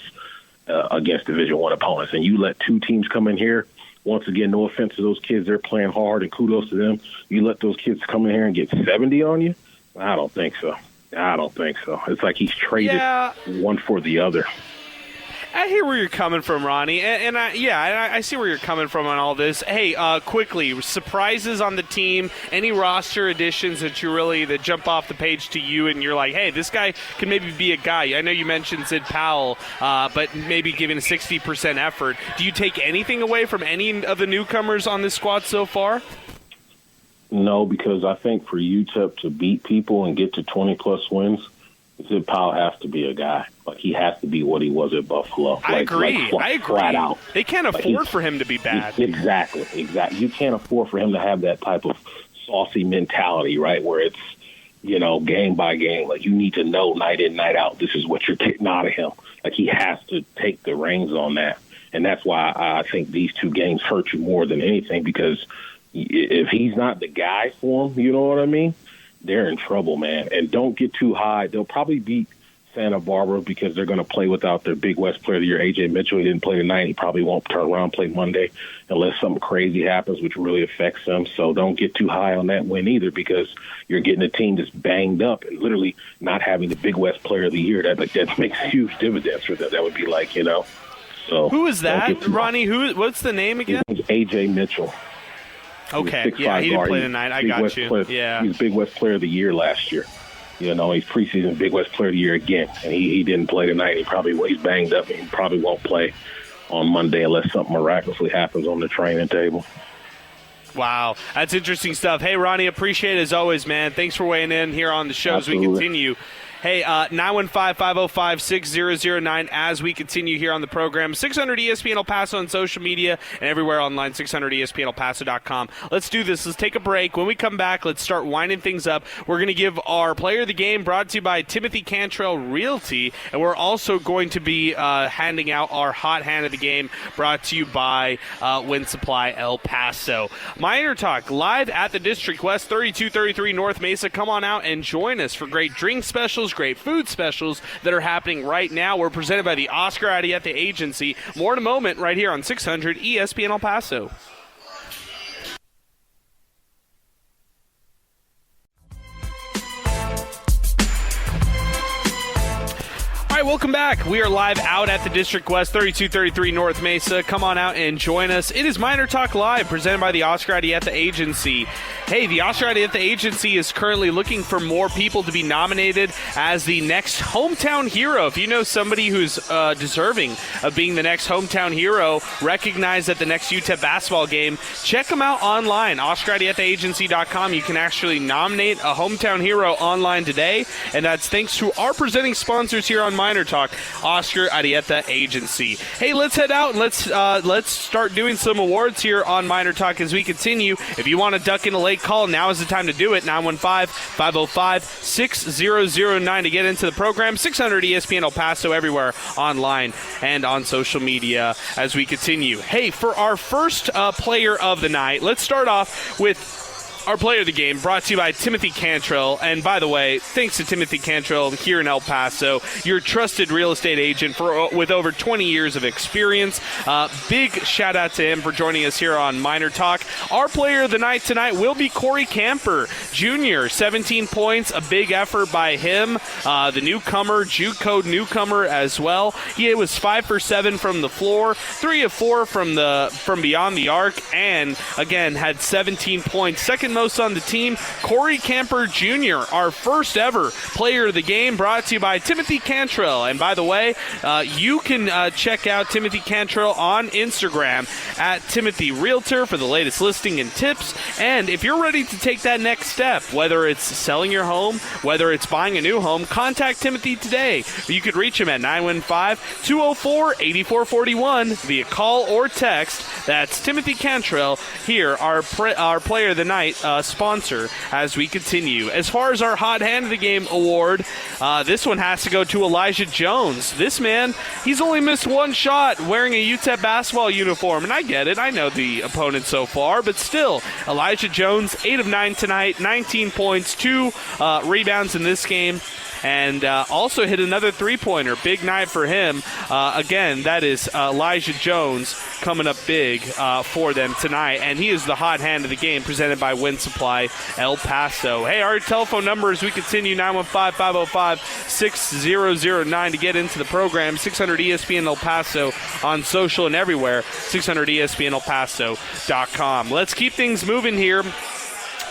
Speaker 7: against Division I opponents. And you let two teams come in here, once again, no offense to those kids, they're playing hard, and kudos to them. You let those kids come in here and get 70 on you? I don't think so. It's like he's traded one for the other.
Speaker 2: I hear where you're coming from, Ronnie, and I see where you're coming from on all this. Hey, quickly, surprises on the team, any roster additions that jump off the page to you, and you're like, hey, this guy could maybe be a guy. I know you mentioned Sid Powell, but maybe giving a 60% effort. Do you take anything away from any of the newcomers on this squad so far?
Speaker 7: No, because I think for UTEP to beat people and get to 20-plus wins, Sid Powell has to be a guy. Like, he has to be what he was at Buffalo.
Speaker 2: I agree.
Speaker 7: Flat out.
Speaker 2: They can't afford for him to be bad.
Speaker 7: Exactly. You can't afford for him to have that type of saucy mentality, right, where it's, game by game. Like, you need to know night in, night out, this is what you're getting out of him. Like, he has to take the reins on that. And that's why I think these two games hurt you more than anything, because if he's not the guy for him, you know what I mean? They're in trouble, man. And don't get too high. They'll probably beat Santa Barbara because they're going to play without their Big West Player of the Year, A.J. Mitchell. He didn't play tonight. He probably won't turn around and play Monday unless something crazy happens, which really affects them. So don't get too high on that win either, because you're getting a team that's banged up and literally not having the Big West Player of the Year. That makes huge dividends for them. That would be like, So
Speaker 2: who is that, Ronnie? What's the name again?
Speaker 7: A.J. Mitchell.
Speaker 2: Okay, yeah, he didn't play tonight. I got you.
Speaker 7: Yeah, he was Big West Player of the Year last year. He's preseason Big West Player of the Year again, and he didn't play tonight. He's banged up, and he probably won't play on Monday unless something miraculously happens on the training table.
Speaker 2: Wow, that's interesting stuff. Hey, Ronnie, appreciate it as always, man. Thanks for weighing in here on the show as we continue. Hey, 915-505-6009 as we continue here on the program. 600 ESPN El Paso on social media and everywhere online, 600ESPNElPaso.com. Let's do this. Let's take a break. When we come back, let's start winding things up. We're going to give our player of the game, brought to you by Timothy Cantrell Realty, and we're also going to be handing out our hot hand of the game, brought to you by Wind Supply El Paso. MinerTalk, live at the District West, 3233 North Mesa. Come on out and join us for great drink specials, great food specials that are happening right now. We're presented by the Oscar Arieta Agency. More in a moment right here on 600 ESPN El Paso. All right, welcome back. We are live out at the District West, 3233 North Mesa. Come on out and join us. It is MinerTalk Live, presented by the Oscar Arieta Agency. Hey, the Oscar Arieta Agency is currently looking for more people to be nominated as the next hometown hero. If you know somebody who's deserving of being the next hometown hero, recognized at the next UTEP basketball game, check them out online, OscarArietaAgency.com. You can actually nominate a hometown hero online today, and that's thanks to our presenting sponsors here on MinerTalk, Oscar Arieta Agency. Hey, let's head out and let's start doing some awards here on MinerTalk as we continue. If you want to duck in a late call, now is the time to do it. 915-505-6009 to get into the program. 600 ESPN El Paso everywhere online and on social media as we continue. Hey, for our first player of the night, let's start off with our player of the game, brought to you by Timothy Cantrell. And by the way, thanks to Timothy Cantrell here in El Paso, your trusted real estate agent with over 20 years of experience. Big shout out to him for joining us here on MinerTalk. Our player of the night tonight will be Corey Camper Jr. 17 points, a big effort by him. The newcomer, Juke Code newcomer as well. He was 5 for 7 from the floor, 3 of 4 from beyond the arc, and again had 17 points. Second most on the team, Corey Camper Jr., our first ever player of the game, brought to you by Timothy Cantrell. And by the way, you can check out Timothy Cantrell on Instagram at Timothy Realtor for the latest listing and tips. And if you're ready to take that next step, whether it's selling your home, whether it's buying a new home, contact Timothy today. You could reach him at 915-204-8441 via call or text. That's Timothy Cantrell here, our player of the night sponsor as we continue. As far as our Hot Hand of the Game award, this one has to go to Elijah Jones. This man, he's only missed one shot wearing a UTEP basketball uniform, and I get it. I know the opponent so far, but still, Elijah Jones, 8 of 9 tonight, 19 points, 2 rebounds in this game, and also hit another three-pointer. Big night for him. Again, that is Elijah Jones coming up big for them tonight, and he is the hot hand of the game presented by Wind Supply El Paso. Hey, our telephone number as we continue, 915-505-6009 to get into the program. 600 ESPN El Paso on social and everywhere. 600ESPNElPaso.com. Let's keep things moving here.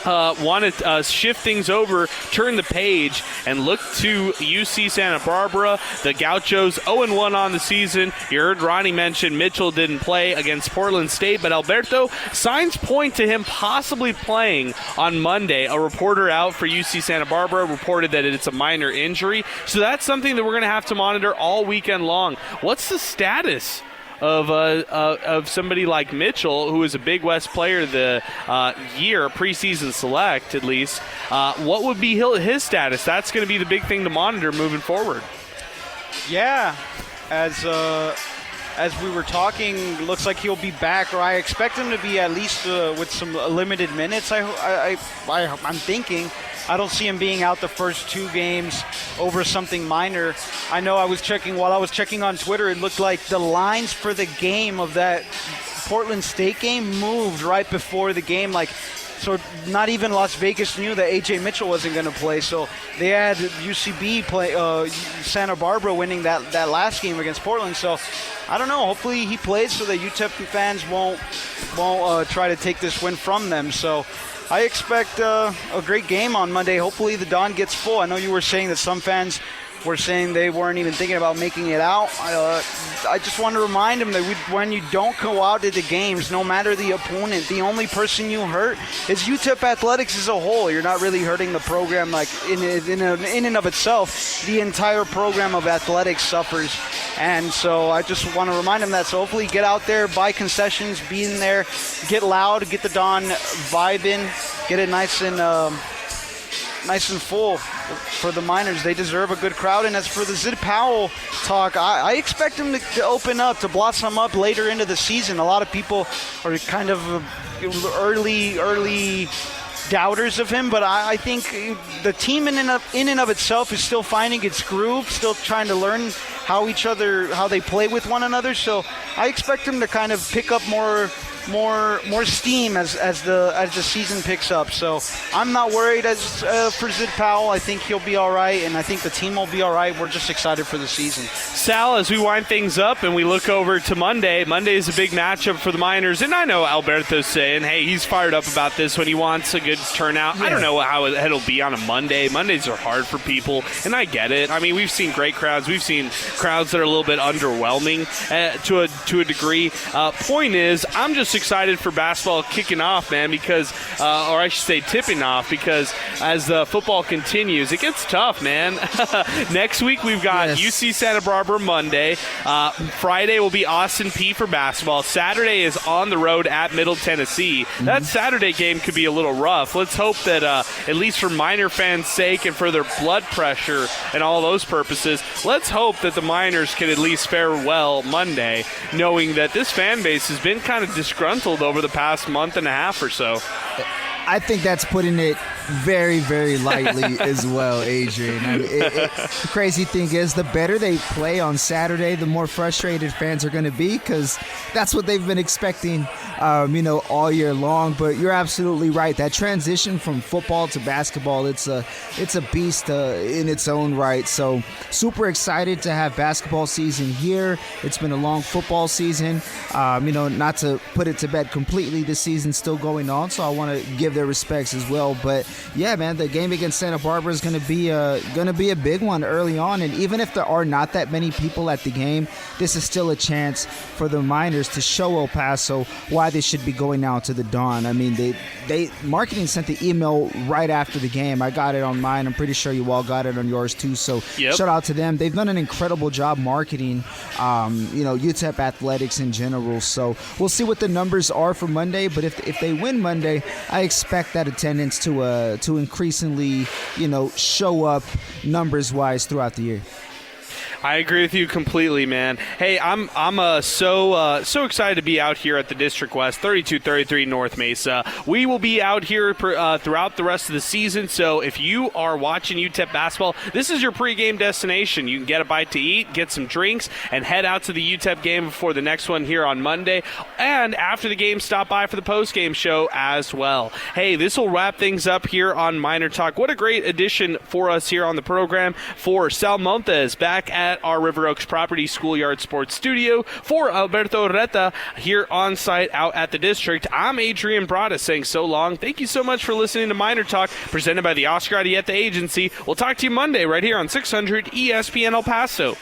Speaker 2: Want to shift things over, turn the page, and look to UC Santa Barbara. The Gauchos 0-1 on the season. You heard Ronnie mention Mitchell didn't play against Portland State, but Alberto, signs point to him possibly playing on Monday. A reporter out for UC Santa Barbara reported that it's a minor injury, so that's something that we're going to have to monitor all weekend long. What's the status of somebody like Mitchell, who is a Big West player of the year, preseason select at least? What would be his status? That's going to be the big thing to monitor moving forward.
Speaker 4: Yeah, as we were talking, looks like he'll be back, or I expect him to be at least with some limited minutes. I'm thinking. I don't see him being out the first 2 games over something minor. I know while I was checking on Twitter, it looked like the lines for the game of that Portland State game moved right before the game. So not even Las Vegas knew that A.J. Mitchell wasn't going to play. So they had UCB play Santa Barbara winning that last game against Portland. So I don't know. Hopefully he plays so that UTEP fans won't try to take this win from them. So I expect a great game on Monday. Hopefully the Dawn gets full. I know you were saying that some fans were saying they weren't even thinking about making it out. I just want to remind them that when you don't go out to the games, no matter the opponent, the only person you hurt is UTEP athletics as a whole. You're not really hurting the program in and of itself. The entire program of athletics suffers. And so I just want to remind them that. So hopefully get out there, buy concessions, be in there, get loud, get the Dawn vibing, get it nice and full for the Miners. They deserve a good crowd. And as for the Zid Powell talk, I expect him to open up, to blossom up later into the season. A lot of people are kind of early doubters of him, but I think the team in and of itself is still finding its groove, still trying to learn how they play with one another. So I expect him to kind of pick up more steam as the season picks up. So I'm not worried for Zid Powell. I think he'll be all right, and I think the team will be all right. We're just excited for the season.
Speaker 2: Sal, as we wind things up and we look over to Monday is a big matchup for the Miners, and I know Alberto's saying, hey, he's fired up about this when he wants a good turnout. Yeah. I don't know how it'll be on a Monday. Mondays are hard for people, and I get it. I mean, we've seen great crowds. We've seen crowds that are a little bit underwhelming to a degree. Point is, I'm just excited for basketball kicking off, man, because, or I should say tipping off, because as the football continues, it gets tough, man. Next week, we've got UC Santa Barbara Monday. Friday will be Austin P for basketball. Saturday is on the road at Middle Tennessee. That Saturday game could be a little rough. Let's hope that, at least for Miner fans' sake and for their blood pressure and all those purposes, let's hope that the Miners can at least fare well Monday, knowing that this fan base has been kind of disgruntled over the past month and a half or so.
Speaker 3: I think that's putting it very, very lightly as well, Adrian. I mean, the crazy thing is, the better they play on Saturday, the more frustrated fans are going to be, because that's what they've been expecting, all year long. But you're absolutely right. That transition from football to basketball, it's a beast in its own right. So super excited to have basketball season here. It's been a long football season. Not to put it to bed completely, the season's still going on, so I want to give their respects as well. But yeah, man, the game against Santa Barbara is going to be a big one early on, and even if there are not that many people at the game, this is still a chance for the Miners to show El Paso why they should be going out to the Dawn. I mean, they marketing sent the email right after the game. I got it on mine. I'm pretty sure you all got it on yours too. So shout out to them. They've done an incredible job marketing, UTEP athletics in general. So we'll see what the numbers are for Monday. But if they win Monday, I expect expect that attendance to increasingly, show up numbers-wise throughout the year.
Speaker 2: I agree with you completely, man. Hey, I'm so excited to be out here at the District West, 3233 North Mesa. We will be out here throughout the rest of the season, so if you are watching UTEP basketball, this is your pregame destination. You can get a bite to eat, get some drinks, and head out to the UTEP game before the next one here on Monday. And after the game, stop by for the postgame show as well. Hey, this will wrap things up here on Miner Talk. What a great addition for us here on the program for Sal Montes back at our River Oaks Property Schoolyard Sports Studio. For Alberto Reta here on site out at the District, I'm Adrian Brada saying so long. Thank you so much for listening to Miner Talk, presented by the Oscar Arieta Agency. We'll talk to you Monday right here on 600 ESPN El Paso.